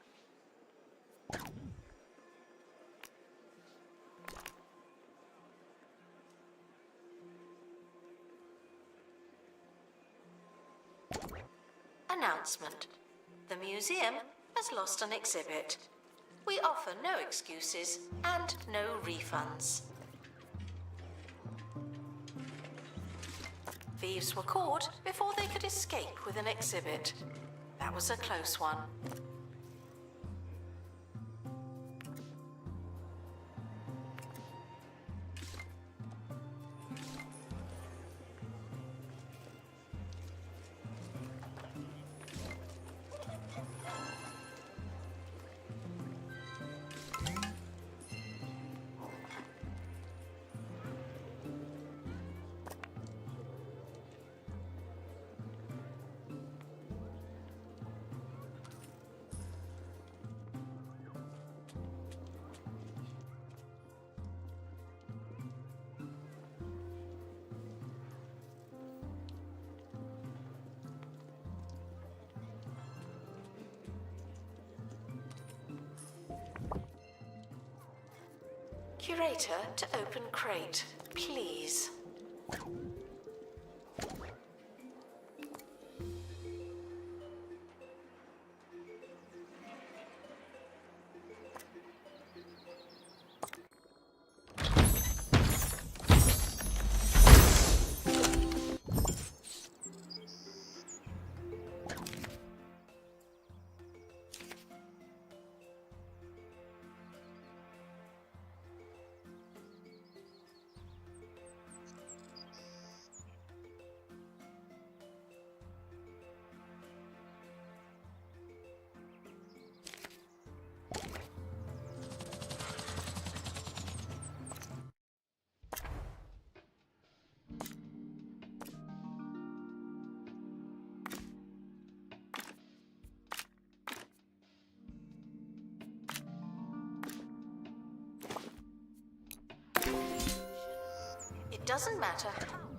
Announcement. The museum has lost an exhibit. We offer no excuses and no refunds. Thieves were caught before they could escape with an exhibit. That was a close one. Curator to open crate, please. It doesn't matter how